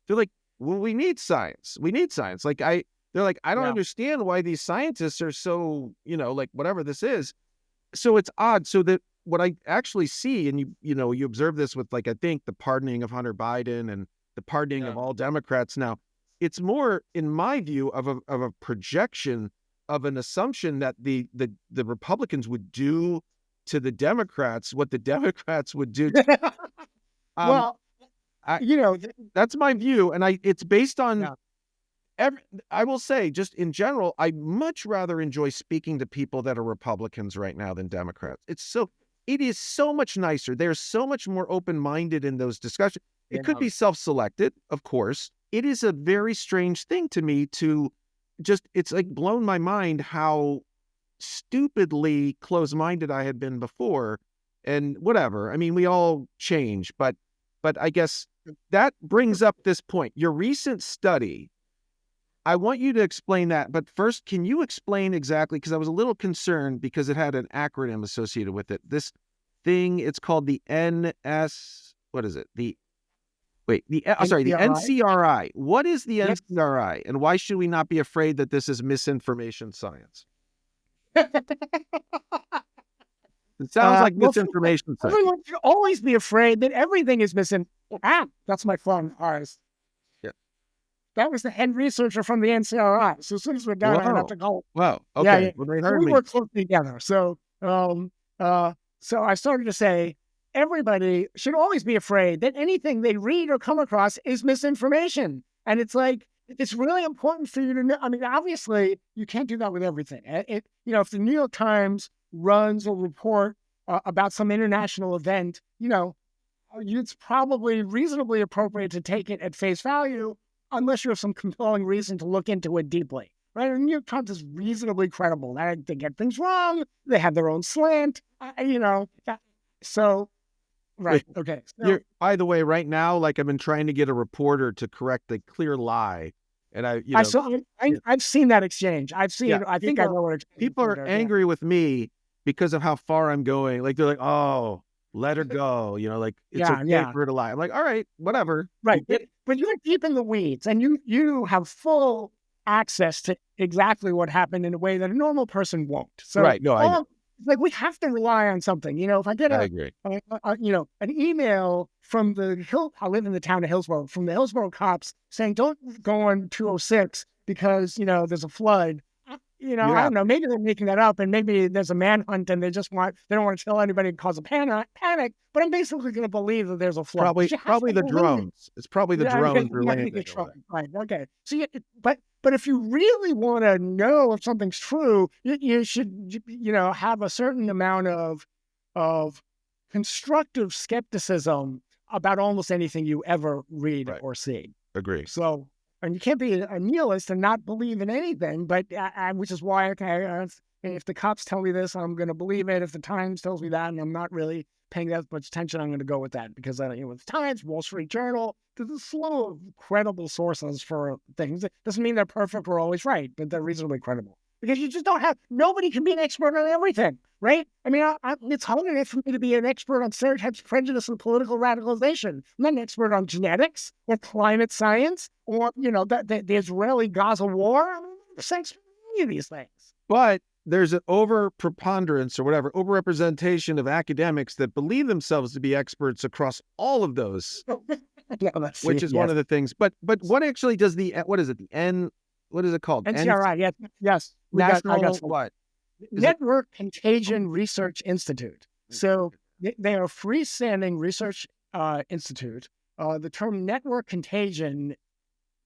They're like, well, we need science. We need science. I don't understand why these scientists are so, whatever this is. So it's odd. So that what I actually see, and you observe this with I think the pardoning of Hunter Biden and the pardoning of all Democrats now, it's more, in my view, of a projection of an assumption that the Republicans would do to the Democrats what the Democrats would do to that's my view, and it's based on I will say, just in general, I much rather enjoy speaking to people that are Republicans right now than Democrats. it is so much nicer. They're so much more open-minded in those discussions. It could Yeah. be self-selected, of course. It is a very strange thing to me to just, it's like blown my mind how stupidly close-minded I had been before. And whatever. I mean, we all change, but I guess that brings up this point. Your recent study, I want you to explain that. But first, can you explain exactly, because I was a little concerned because it had an acronym associated with it. This thing, it's called the what is it? The NCRI? NCRI. What is the Yes. NCRI, and why should we not be afraid that this is misinformation science? It sounds like Well, misinformation science. everyone should always be afraid that everything is that's my phone. Ours. Yeah. That was the head researcher from the NCRI. So as soon as we're done, I'm gonna have to call. Wow. Yeah, Okay. yeah. Well, they So heard we me. work closely together. So I started to say everybody should always be afraid that anything they read or come across is misinformation. And it's like, it's really important for you to know. I mean, obviously, you can't do that with everything. If the New York Times runs a report about some international event, it's probably reasonably appropriate to take it at face value, unless you have some compelling reason to look into it deeply. Right? And New York Times is reasonably credible. They get things wrong. They have their own slant. So, right. Okay. So, By the way, right now, like, I've been trying to get a reporter to correct a clear lie, and I've seen that exchange. I think I know what people are angry with me because of how far I'm going. Like, they're like, "Oh, let her go," like, it's okay for her to lie. I'm like, all right, whatever. Right. But you're deep in the weeds, and you have full access to exactly what happened in a way that a normal person won't. So, right. No, I know. Like, we have to rely on something. If I get I agree. an email from I live in the town of Hillsborough, from the Hillsborough cops saying, don't go on 206 because, there's a flood. I don't know, maybe they're making that up, and maybe there's a manhunt and they don't want to tell anybody and cause a panic, but I'm basically going to believe that there's a flood. Probably the drones. It's probably the drones are landing. Right. Okay. So, but if you really want to know if something's true, you should, have a certain amount of constructive skepticism about almost anything you ever read or see. Agree. So, and you can't be a nihilist and not believe in anything, but which is why, if the cops tell me this, I'm going to believe it. If the Times tells me that, and I'm not really paying that much attention, I'm going to go with that, because the Times, Wall Street Journal, there's a slew of credible sources for things. It doesn't mean they're perfect or always right, but they're reasonably credible. Because you just don't nobody can be an expert on everything, right? I mean, it's hard enough for me to be an expert on stereotypes, prejudice, and political radicalization. I'm not an expert on genetics or climate science or, the Israeli-Gaza war. I'm not any of these things. But there's an over-preponderance or whatever, over-representation of academics that believe themselves to be experts across all of those, which is one of the things. But what actually does what is it? What is it called? NCRI, yes. National what? Network Contagion Research Institute. So they are a freestanding research institute. The term network contagion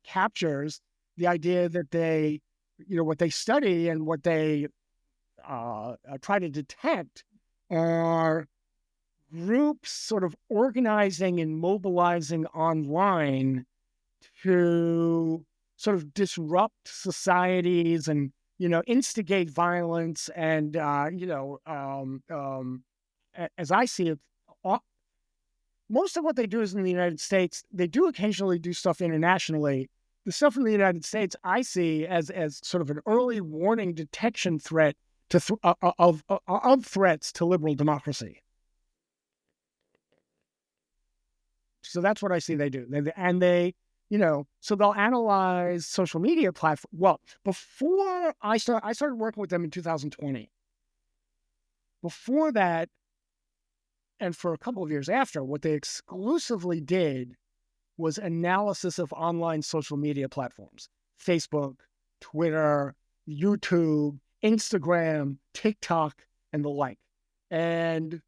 captures the idea that they, what they study and what they try to detect are groups sort of organizing and mobilizing online to sort of disrupt societies and, instigate violence. And, as I see it, most of what they do is in the United States. They do occasionally do stuff internationally. The stuff in the United States I see as sort of an early warning detection threat of threats to liberal democracy. So that's what I see they do. So they'll analyze social media platforms. Well, before I started working with them in 2020. Before that, and for a couple of years after, what they exclusively did was analysis of online social media platforms: Facebook, Twitter, YouTube, Instagram, TikTok, and the like. And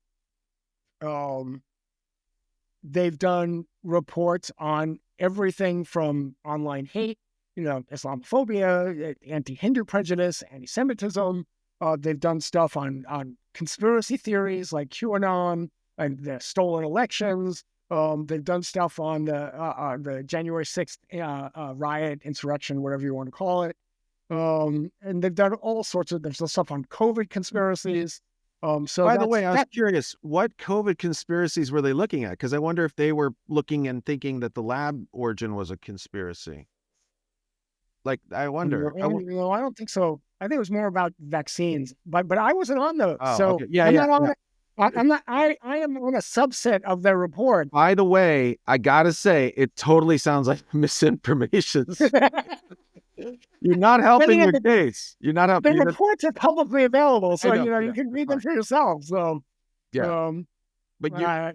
they've done reports on everything from online hate, Islamophobia, anti-Hindu prejudice, anti-Semitism. They've done stuff on conspiracy theories like QAnon and the stolen elections. They've done stuff on the January 6th riot, insurrection, whatever you want to call it. And they've done all sorts of, there's stuff on COVID conspiracies. So by the way, I was curious, what COVID conspiracies were they looking at? Because I wonder if they were looking and thinking that the lab origin was a conspiracy. Like, I wonder. No, I don't think so. I think it was more about vaccines, but I wasn't on those. Oh, so okay. Yeah, I'm yeah, not on yeah. I'm not. I am on a subset of their report. By the way, I gotta say, it totally sounds like misinformation. You're not helping your case. You're not helping. The reports are publicly available, so you can read them fine. for yourself. So Yeah, but yeah.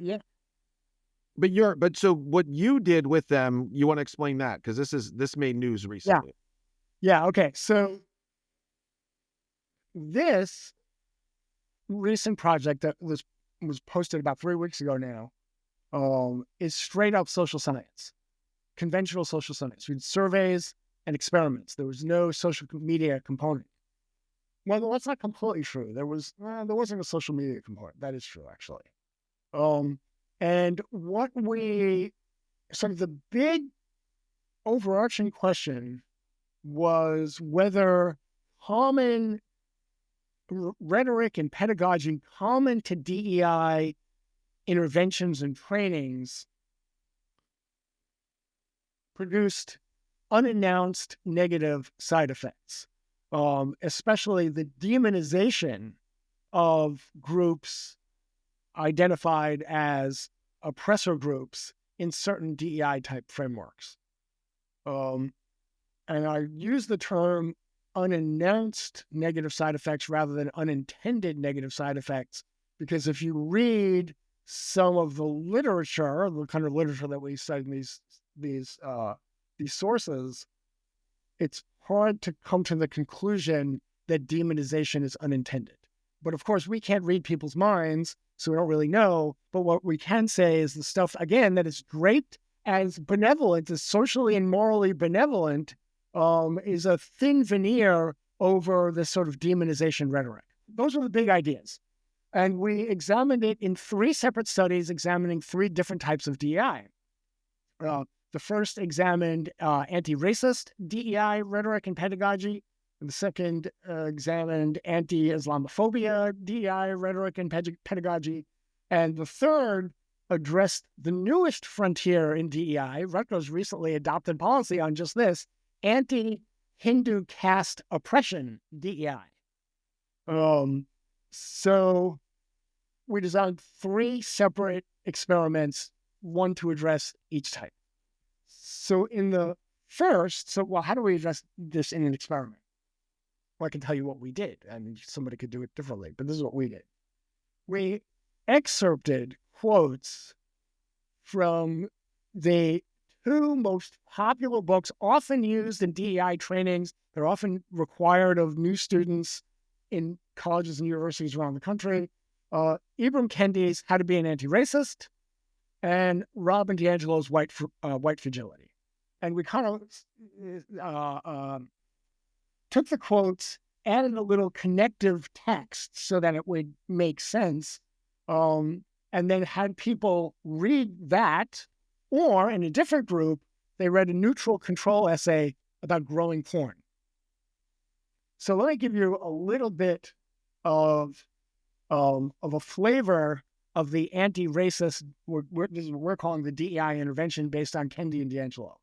but so what you did with them, you want to explain that, because this made news recently. Yeah. Okay. So this recent project that was posted about 3 weeks ago now is straight up social science, conventional social science. We did surveys and experiments. There was no social media component. Well, that's not completely true. There wasn't a social media component. That is true, actually. And what sort of the big overarching question was whether common rhetoric and pedagogy common to DEI interventions and trainings produced unannounced negative side effects, especially the demonization of groups identified as oppressor groups in certain DEI type frameworks. And I use the term unannounced negative side effects rather than unintended negative side effects, because if you read some of the literature, the kind of literature that we cite in these sources, it's hard to come to the conclusion that demonization is unintended. But of course, we can't read people's minds, so we don't really know. But what we can say is the stuff, again, that is draped as benevolent, as socially and morally benevolent, is a thin veneer over this sort of demonization rhetoric. Those are the big ideas. And we examined it in 3 separate studies, examining 3 different types of DEI. The first examined anti-racist DEI rhetoric and pedagogy. And the second examined anti-Islamophobia DEI rhetoric and pedagogy. And the third addressed the newest frontier in DEI. Rutgers recently adopted policy on just this, anti-Hindu caste oppression DEI. So we designed 3 separate experiments, one to address each type. So in the first, how do we address this in an experiment? Well, I can tell you what we did. I mean, somebody could do it differently, but this is what we did. We excerpted quotes from the 2 most popular books, often used in DEI trainings. They're often required of new students in colleges and universities around the country. Ibram Kendi's How to Be an Anti-Racist and Robin DiAngelo's White Fragility. And we kind of took the quotes, added a little connective text so that it would make sense, and then had people read that, or in a different group, they read a neutral control essay about growing corn. So let me give you a little bit of a flavor of the anti-racist, this is what we're calling the DEI intervention based on Kendi and DiAngelo.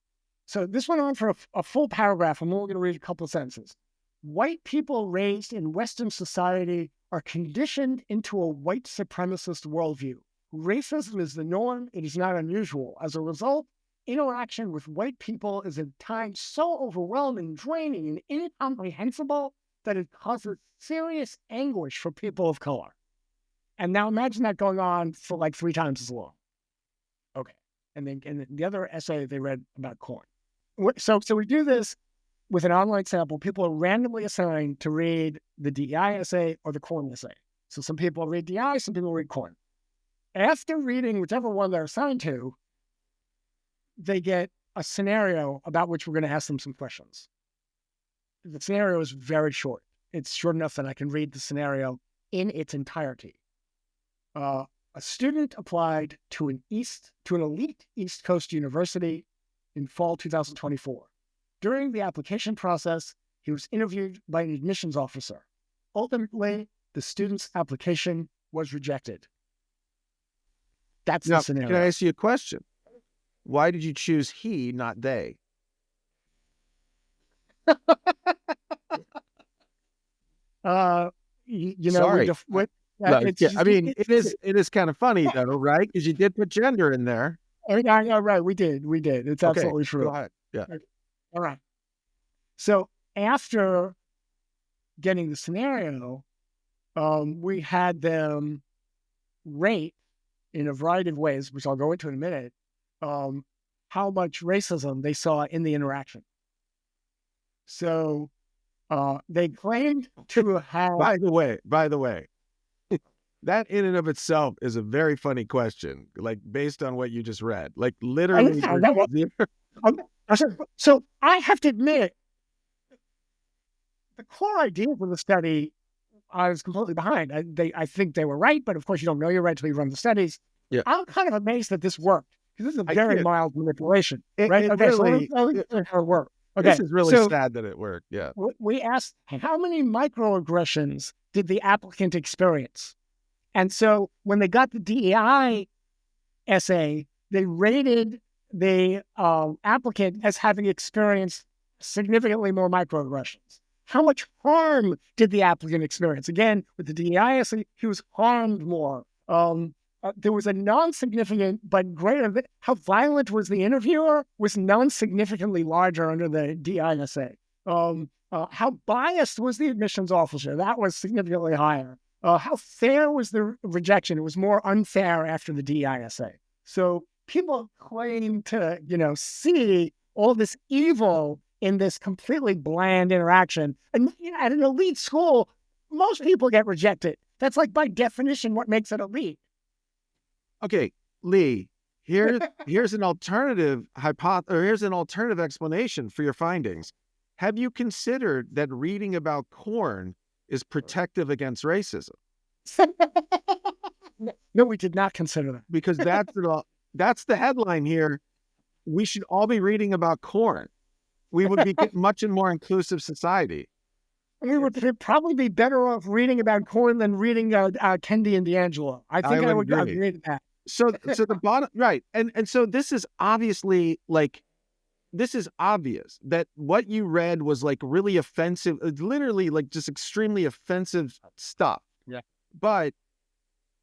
So this went on for a full paragraph. I'm only going to read a couple of sentences. White people raised in Western society are conditioned into a white supremacist worldview. Racism is the norm. It is not unusual. As a result, interaction with white people is at times so overwhelming, draining, and incomprehensible that it causes serious anguish for people of color. And now imagine that going on for like 3 times as long. Okay. And then the other essay they read about corn. So we do this with an online sample. People are randomly assigned to read the DEI essay or the corn essay. So some people read DEI, some people read corn. After reading whichever one they're assigned to, they get a scenario about which we're going to ask them some questions. The scenario is very short. It's short enough that I can read the scenario in its entirety. A student applied to an elite East Coast university in fall 2024. During the application process, he was interviewed by an admissions officer. Ultimately, the student's application was rejected. That's Now, the scenario. can I ask you a question? Why did you choose he, not they? Sorry. I mean, it is kind of funny though, right? Because you did put gender in there. Right. We did. It's absolutely true. Go ahead. Yeah. All right. So after getting the scenario, we had them rate in a variety of ways, which I'll go into in a minute, how much racism they saw in the interaction. So they claimed to have... By the way, that in and of itself is a very funny question, like based on what you just read. Like literally... So I have to admit, the core idea for the study, I was completely behind. I think they were right, but of course you don't know you're right until you run the studies. Yeah. I'm kind of amazed that this worked, because this is a very mild manipulation, right? How it worked. Okay, this is really sad that it worked. Yeah. We asked, how many microaggressions did the applicant experience? And so when they got the DEI essay, they rated the applicant as having experienced significantly more microaggressions. How much harm did the applicant experience? Again, with the DEI essay, he was harmed more. There was a non-significant but greater. How violent was the interviewer was non-significantly larger under the DEI essay. How biased was the admissions officer? That was significantly higher. How fair was the rejection? It was more unfair after the DEI essay. So people claim to, see all this evil in this completely bland interaction. And at an elite school, most people get rejected. That's like by definition what makes it elite. Okay, Lee, here's an alternative here's an alternative explanation for your findings. Have you considered that reading about corn is protective against racism? No, we did not consider that. Because that's the headline here. We should all be reading about corn. We would be much more inclusive society. We would probably be better off reading about corn than reading Kendi and D'Angelo. I think I would agree with that. So the bottom, right. And so this is obviously this is obvious that what you read was like really offensive, literally like just extremely offensive stuff. Yeah. But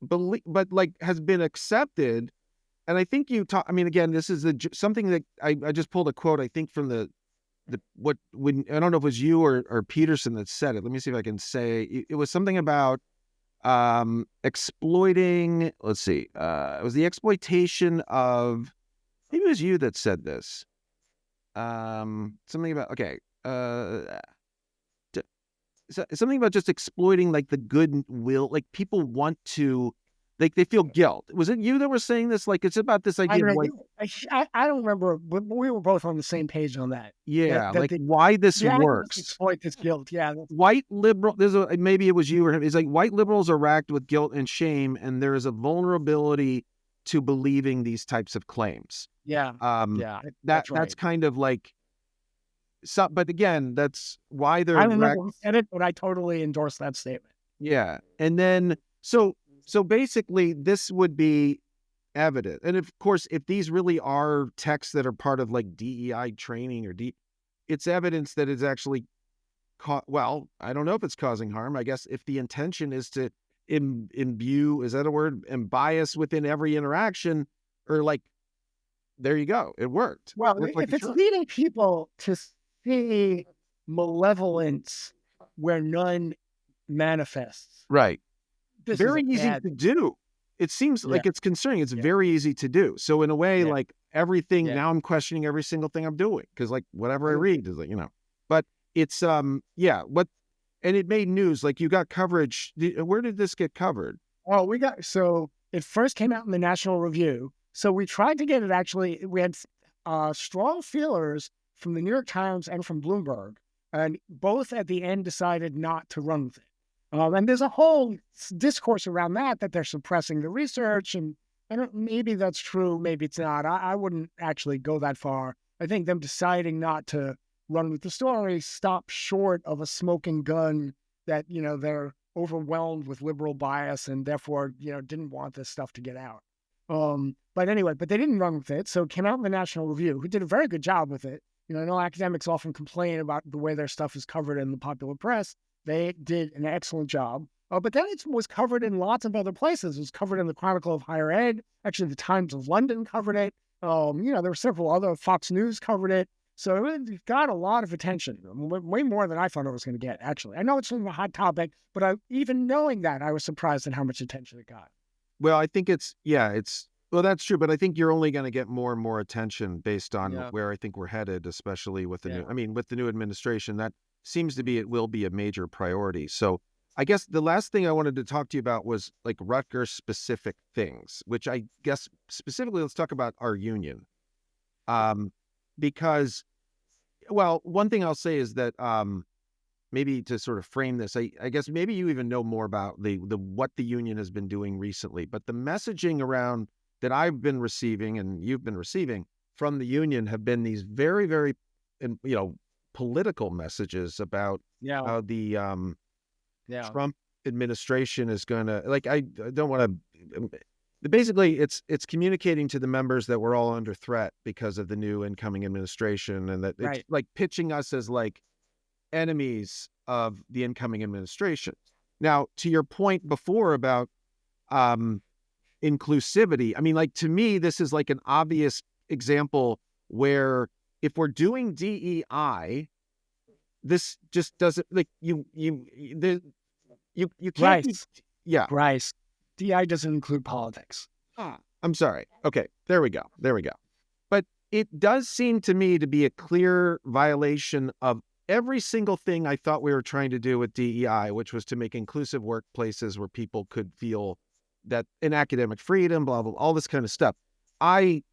like has been accepted. And I think I mean, again, this is something that I just pulled a quote, I think from I don't know if it was you or Peterson that said it. Let me see if I can say it was something about exploiting. Let's see. It was the exploitation of, maybe it was you that said this. Something about, something about just exploiting like the goodwill, like people want to, like they feel guilt. Was it you that were saying this? Like it's about this idea of like, I don't remember, but we were both on the same page on that. Yeah, why this works. Exploit this guilt. Yeah. White liberal. Maybe it was you or him. It's like white liberals are racked with guilt and shame, and there is a vulnerability to believing these types of claims. Yeah. That's right. That's kind of like. So, but again, that's why they're. I don't know who said it, but I totally endorse that statement. Yeah, and then so basically, this would be evident. And of course, if these really are texts that are part of like DEI training it's evidence that it's actually, well, I don't know if it's causing harm. I guess if the intention is to imbue, is that a word? And bias within every interaction, or like, there you go. It worked. Well, if it's leading people to see malevolence where none manifests. Right. Very easy to do. It seems like it's concerning. It's very easy to do. So in a way, like everything, now I'm questioning every single thing I'm doing because like whatever I read is like, but it's, and it made news. Like you got coverage. Where did this get covered? Oh, so it first came out in the National Review. So we tried to get it actually, we had strong feelers from the New York Times and from Bloomberg, and both at the end decided not to run with it. And there's a whole discourse around that they're suppressing the research. And maybe that's true, maybe it's not. I wouldn't actually go that far. I think them deciding not to run with the story stopped short of a smoking gun that, they're overwhelmed with liberal bias and therefore, didn't want this stuff to get out. But anyway, they didn't run with it. So it came out in the National Review, who did a very good job with it. I know academics often complain about the way their stuff is covered in the popular press. They did an excellent job. But then it was covered in lots of other places. It was covered in the Chronicle of Higher Ed. Actually, the Times of London covered it. There were several other, Fox News covered it. So it got a lot of attention, way more than I thought it was going to get, actually. I know it's sort of a hot topic, but even knowing that, I was surprised at how much attention it got. Well, I think well, that's true, but I think you're only going to get more and more attention based on where I think we're headed, especially with the with the new administration. That seems to be, it will be a major priority. So I guess the last thing I wanted to talk to you about was like Rutgers specific things, which I guess specifically, let's talk about our union. Because, well, one thing I'll say is that maybe to sort of frame this, I guess maybe you even know more about the what the union has been doing recently, but the messaging around that I've been receiving and you've been receiving from the union have been these very, very, political messages about how the Trump administration is going to, like, I don't want to. Basically, it's communicating to the members that we're all under threat because of the new incoming administration, and that it's like pitching us as like enemies of the incoming administration. Now, to your point before about inclusivity, I mean, like, to me, this is like an obvious example where if we're doing DEI, this just doesn't, like, you can't. Bryce, DI doesn't include politics. I'm sorry. Okay, there we go. But it does seem to me to be a clear violation of every single thing I thought we were trying to do with DEI, which was to make inclusive workplaces where people could feel that in academic freedom, blah, blah, all this kind of stuff. I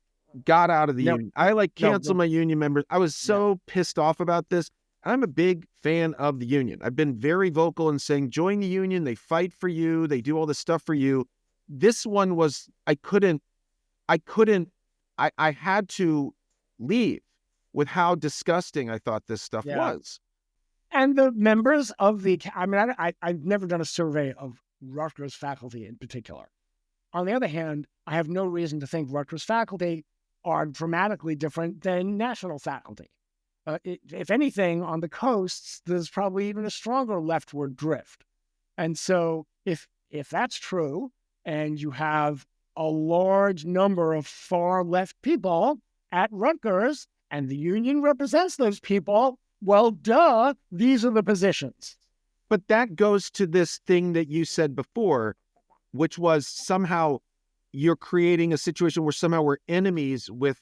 got out of the union. I canceled my union members. I was so pissed off about this. I'm a big fan of the union. I've been very vocal in saying, join the union. They fight for you. They do all this stuff for you. This one was, I had to leave with how disgusting I thought this stuff was. And the members of I've never done a survey of Rutgers faculty in particular. On the other hand, I have no reason to think Rutgers faculty are dramatically different than national faculty. If anything, on the coasts, there's probably even a stronger leftward drift. And so if that's true, and you have a large number of far left people at Rutgers, and the union represents those people, well, duh, these are the positions. But that goes to this thing that you said before, which was somehow you're creating a situation where somehow we're enemies with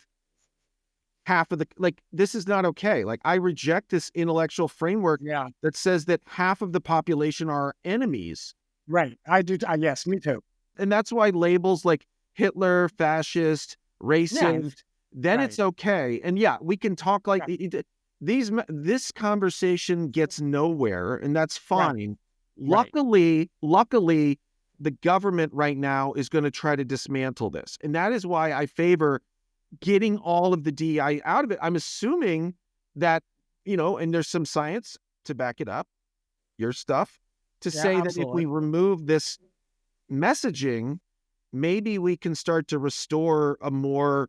half of the, like, this is not okay. Like, I reject this intellectual framework that says that half of the population are enemies. Right. I do. Yes, me too. And that's why labels like Hitler, fascist, racist, then it's okay. And we can talk like this conversation gets nowhere, and that's fine. Luckily, the government right now is going to try to dismantle this. And that is why I favor getting all of the DEI out of it. I'm assuming that, and there's some science to back it up, your stuff, to say that if we remove this messaging, maybe we can start to restore a more,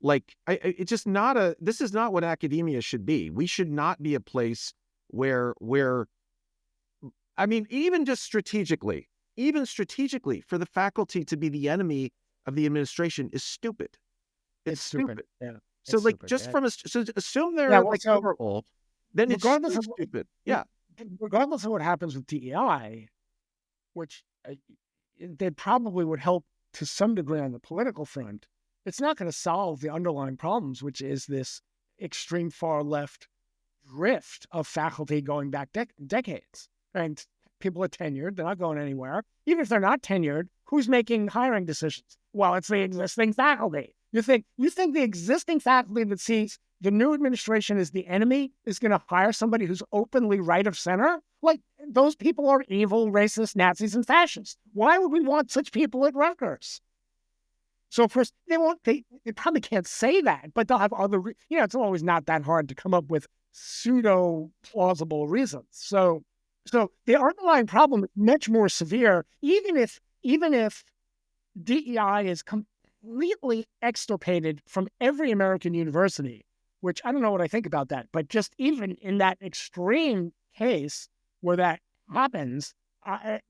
like, this is not what academia should be. We should not be a place where even strategically, for the faculty to be the enemy of the administration is stupid. It's stupid. Yeah. So assume they're horrible, then it's stupid. Regardless of what happens with DEI, which they probably would help to some degree on the political front, it's not going to solve the underlying problems, which is this extreme far left drift of faculty going back decades. And people are tenured; they're not going anywhere. Even if they're not tenured, who's making hiring decisions? Well, it's the existing faculty. You think the existing faculty that sees the new administration is the enemy, is going to hire somebody who's openly right of center. Like, those people are evil, racist, Nazis, and fascists. Why would we want such people at Rutgers? So of course, they probably can't say that, but they'll have other, it's always not that hard to come up with pseudo plausible reasons. So the underlying problem is much more severe, even if DEI is completely extirpated from every American university, which I don't know what I think about that, but just even in that extreme case where that happens,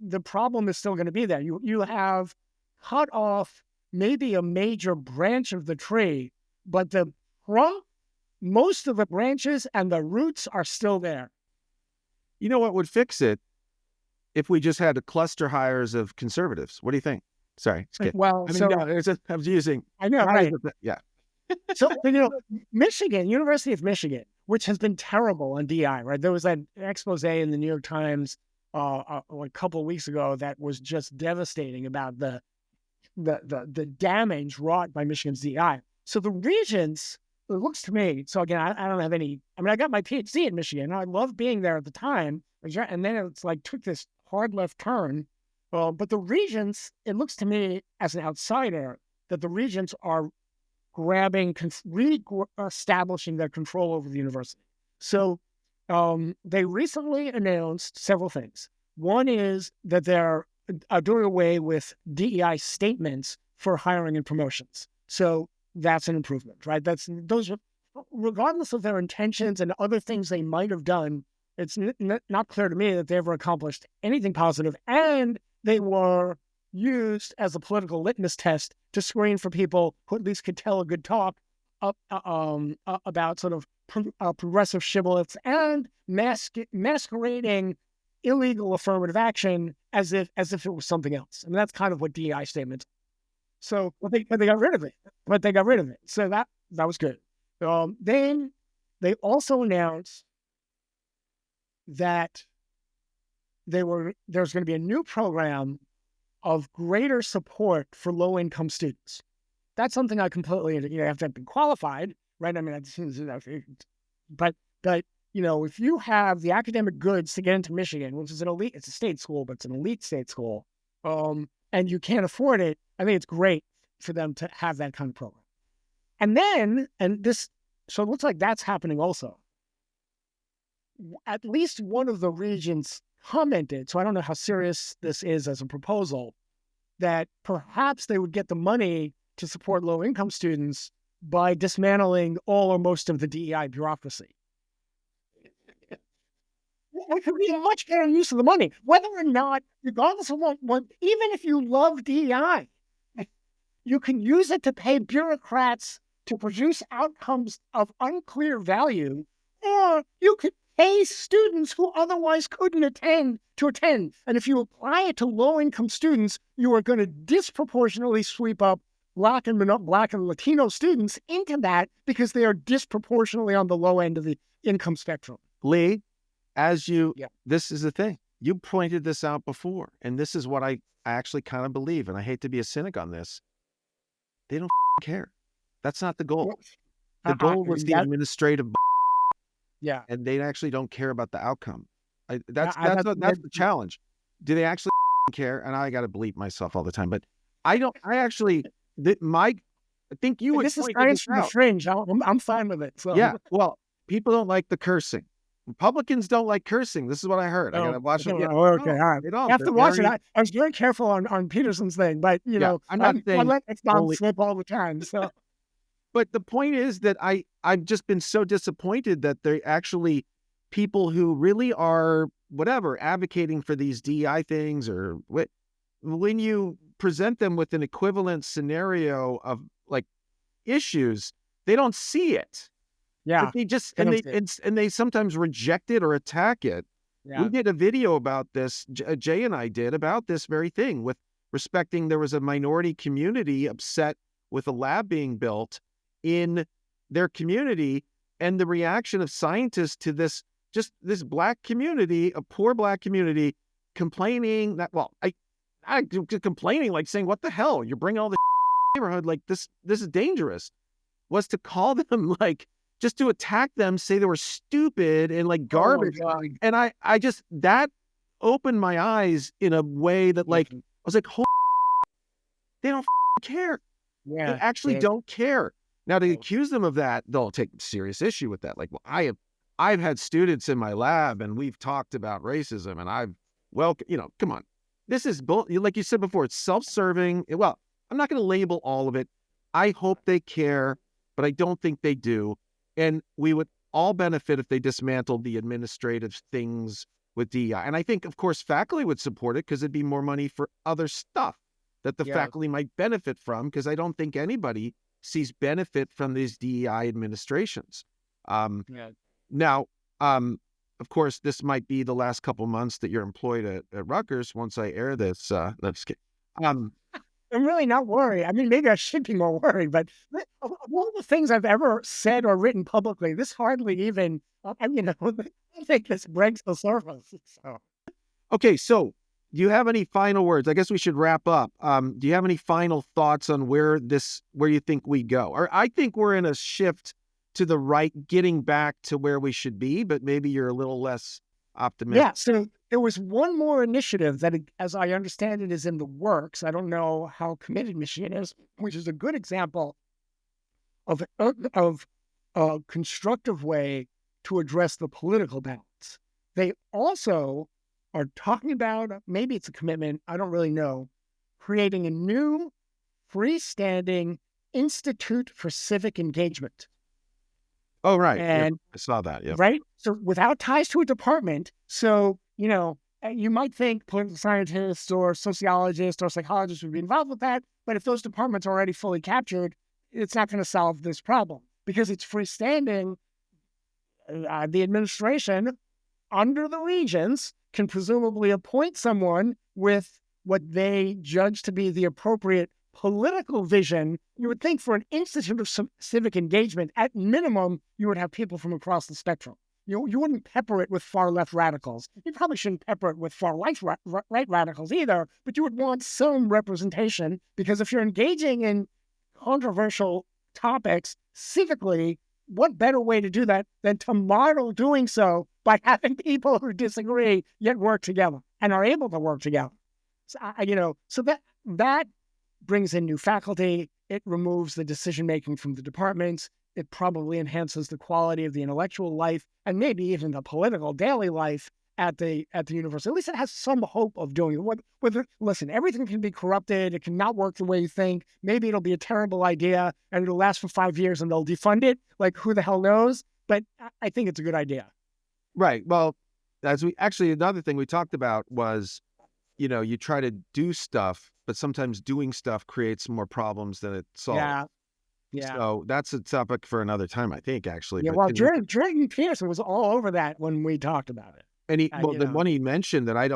the problem is still going to be there. You have cut off maybe a major branch of the tree, but the trunk, most of the branches and the roots are still there. You know what would fix it? If we just had cluster hires of conservatives. What do you think? Sorry. Well, I was using. I know, right? Yeah. So, Michigan, University of Michigan, which has been terrible on DI, right? There was that expose in the New York Times a couple of weeks ago that was just devastating about the damage wrought by Michigan's DI. So the regents, it looks to me, so again, I don't have any, I got my PhD in Michigan. I loved being there at the time. And then it's like took this hard left turn. But the regents, it looks to me as an outsider that the regents are establishing their control over the university. So they recently announced several things. One is that they're doing away with DEI statements for hiring and promotions. So that's an improvement, right? Those are, regardless of their intentions and other things they might have done, it's not clear to me that they ever accomplished anything positive, and they were used as a political litmus test to screen for people who at least could tell a good talk about sort of progressive shibboleths and masquerading illegal affirmative action as if it was something else. I mean, that's kind of what DEI statements. So, but they got rid of it. So that was good. Then they also announced that there's going to be a new program of greater support for low-income students. That's something I completely, you have to be qualified, right? I mean, but if you have the academic goods to get into Michigan, which is it's a state school, but it's an elite state school, and you can't afford it, I think it's great for them to have that kind of program. So it looks like that's happening also. At least one of the regents commented, so I don't know how serious this is as a proposal, that perhaps they would get the money to support low-income students by dismantling all or most of the DEI bureaucracy. It could be a much better use of the money, whether or not, regardless of what even if you love DEI, you can use it to pay bureaucrats to produce outcomes of unclear value, or you could pay students who otherwise couldn't attend. And if you apply it to low-income students, you are going to disproportionately sweep up Black and Latino students into that because they are disproportionately on the low end of the income spectrum. Lee, this is the thing. You pointed this out before, and this is what I actually kind of believe, and I hate to be a cynic on this. They don't care. That's not the goal. The goal was the administrative and they actually don't care about the outcome. That's the challenge. Do they actually care? And I got to bleep myself all the time, but I think you would. This is science from the fringe. I'm fine with it. So. Yeah. Well, people don't like the cursing. Republicans don't like cursing. This is what I heard. I got to watch it. Okay, all right. I have to watch it. I was very careful on Peterson's thing, but I'm not saying I let it slip all the time. So. But the point is that I've just been so disappointed that they actually, people who really are advocating for these DEI things, or when you present them with an equivalent scenario of like issues, they don't see it. Yeah, they just and they sometimes reject it or attack it. Yeah. We did a video about this. Jay and I did about this very thing with respecting. There was a minority community upset with a lab being built in their community, and the reaction of scientists to this Black community, a poor Black community, complaining that, I complaining, like saying, what the hell, you're bringing all this neighborhood, like this is dangerous, was to call them like just to attack them, say they were stupid and like garbage. God. And I just, that opened my eyes in a way that like, I was like, they don't care. They Yeah. actually don't care. Now to accuse them of that, they'll take serious issue with that. Like, well, I've had students in my lab and we've talked about racism and come on. This is like you said before, it's self-serving. Well, I'm not going to label all of it. I hope they care, but I don't think they do. And we would all benefit if they dismantled the administrative things with DEI. And I think, of course, faculty would support it because it'd be more money for other stuff that the faculty might benefit from, because I don't think anybody sees benefit from these DEI administrations. Now, of course, this might be the last couple months that you're employed at Rutgers once I air this. Let's get. I'm really not worried. I mean, maybe I should be more worried, but of all the things I've ever said or written publicly, this hardly even, I think this breaks the surface. So. Okay, so do you have any final words? I guess we should wrap up. Do you have any final thoughts on where you think we go? Or I think we're in a shift to the right, getting back to where we should be, but maybe you're a little less optimistic. Yeah, so there was one more initiative that, as I understand it, is in the works. I don't know how committed Michigan is, which is a good example of a constructive way to address the political balance. They also are talking about, maybe it's a commitment, I don't really know, creating a new freestanding Institute for Civic Engagement. Oh, right. And I saw that. Yeah. Right. So without ties to a department. So, you might think political scientists or sociologists or psychologists would be involved with that. But if those departments are already fully captured, it's not going to solve this problem because it's freestanding. The administration under the regents can presumably appoint someone with what they judge to be the appropriate political vision. You would think for an institute of civic engagement, at minimum, you would have people from across the spectrum. You wouldn't pepper it with far left radicals. You probably shouldn't pepper it with far right radicals either, but you would want some representation, because if you're engaging in controversial topics civically, what better way to do that than to model doing so by having people who disagree yet work together and are able to work together? So that brings in new faculty. It removes the decision-making from the departments. It probably enhances the quality of the intellectual life and maybe even the political daily life at the university. At least it has some hope of doing it. Listen, everything can be corrupted. It cannot work the way you think. Maybe it'll be a terrible idea and it'll last for 5 years and they'll defund it. Like, who the hell knows? But I think it's a good idea. Right. Well, another thing we talked about was, you try to do stuff, but sometimes doing stuff creates more problems than it solves. Yeah. So that's a topic for another time, I think, actually. Yeah. But Well, Jordan Peterson was all over that when we talked about it. And the one he mentioned that I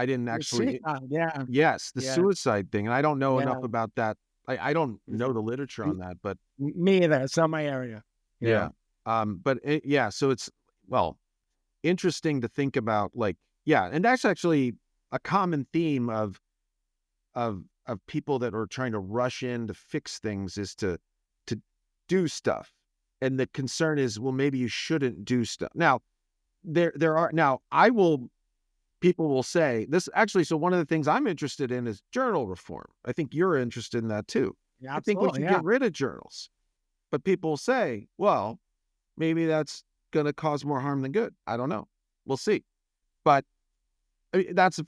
didn't actually. Yeah. Yes, the suicide thing, and I don't know enough about that. I don't know the literature on that, but me either. It's not my area. Yeah. So it's interesting to think about, and that's actually a common theme of people that are trying to rush in to fix things, is to do stuff. And the concern is, well, maybe you shouldn't do stuff. Now, people will say this actually. So one of the things I'm interested in is journal reform. I think you're interested in that too. Yeah, I think we should get rid of journals, but people say, well, maybe that's going to cause more harm than good. I don't know. We'll see. But I mean, that's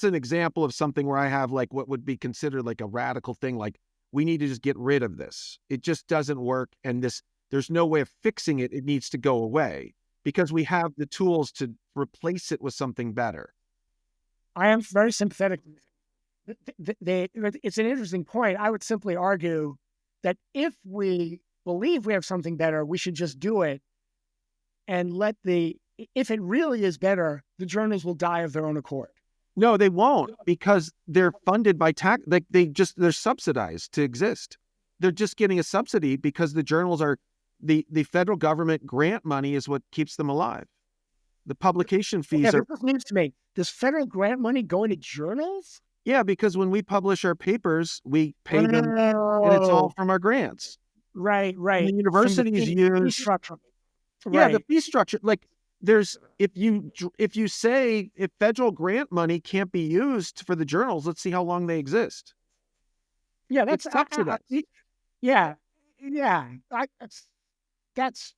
an example of something where I have like what would be considered like a radical thing. Like, we need to just get rid of this. It just doesn't work. And there's no way of fixing it. It needs to go away because we have the tools to replace it with something better. I am very sympathetic. It's an interesting point. I would simply argue that if we believe we have something better, we should just do it and if it really is better, the journals will die of their own accord. No, they won't, because they're funded by tax. Like they're subsidized to exist. They're just getting a subsidy because the journals are the federal government grant money is what keeps them alive. The publication fees are. This news to me. Does federal grant money go into journals? Yeah, because when we publish our papers, we pay them, and it's all from our grants. Right. And the universities use. Yeah, the Right. fee structure, like if federal grant money can't be used for the journals, let's see how long they exist. Yeah, It's subsidized. yeah, yeah. That's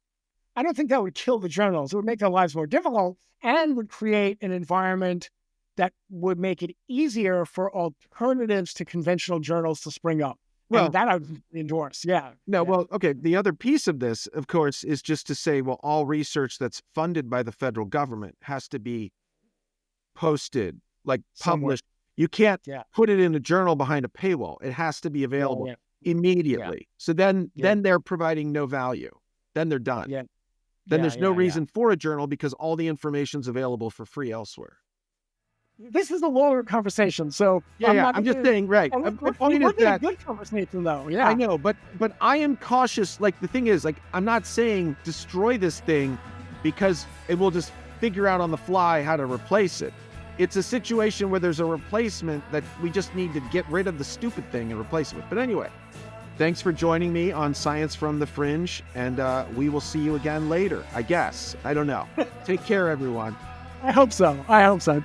I don't think that would kill the journals. It would make their lives more difficult and would create an environment that would make it easier for alternatives to conventional journals to spring up. Well, And that I would endorse. Yeah. No, Yeah. well, okay. The other piece of this, of course, is just to say, well, all research that's funded by the federal government has to be posted, like Somewhere. published. You can't Yeah. put it in a journal behind a paywall. It has to be available Yeah. immediately. So then Yeah. they're providing no value. Then they're done. Yeah. Then Yeah, there's no yeah. reason for a journal because all the information's available for free elsewhere. This is a longer conversation, so I'm just saying, right. And My point is we're that a good conversation, though. Yeah, I know, but I am cautious. Like, the thing is, like, I'm not saying destroy this thing because it will just figure out on the fly how to replace it. It's a situation where there's a replacement that we just need to get rid of the stupid thing and replace it with. But anyway, thanks for joining me on Science from the Fringe, and we will see you again later, I guess. I don't know. Take care, everyone. I hope so.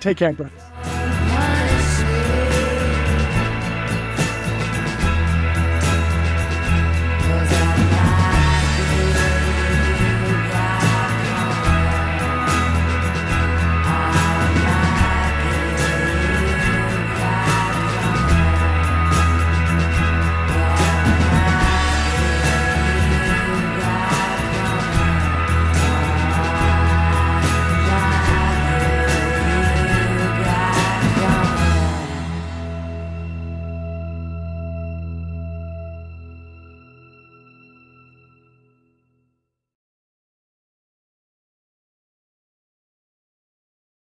Take care, Bryce.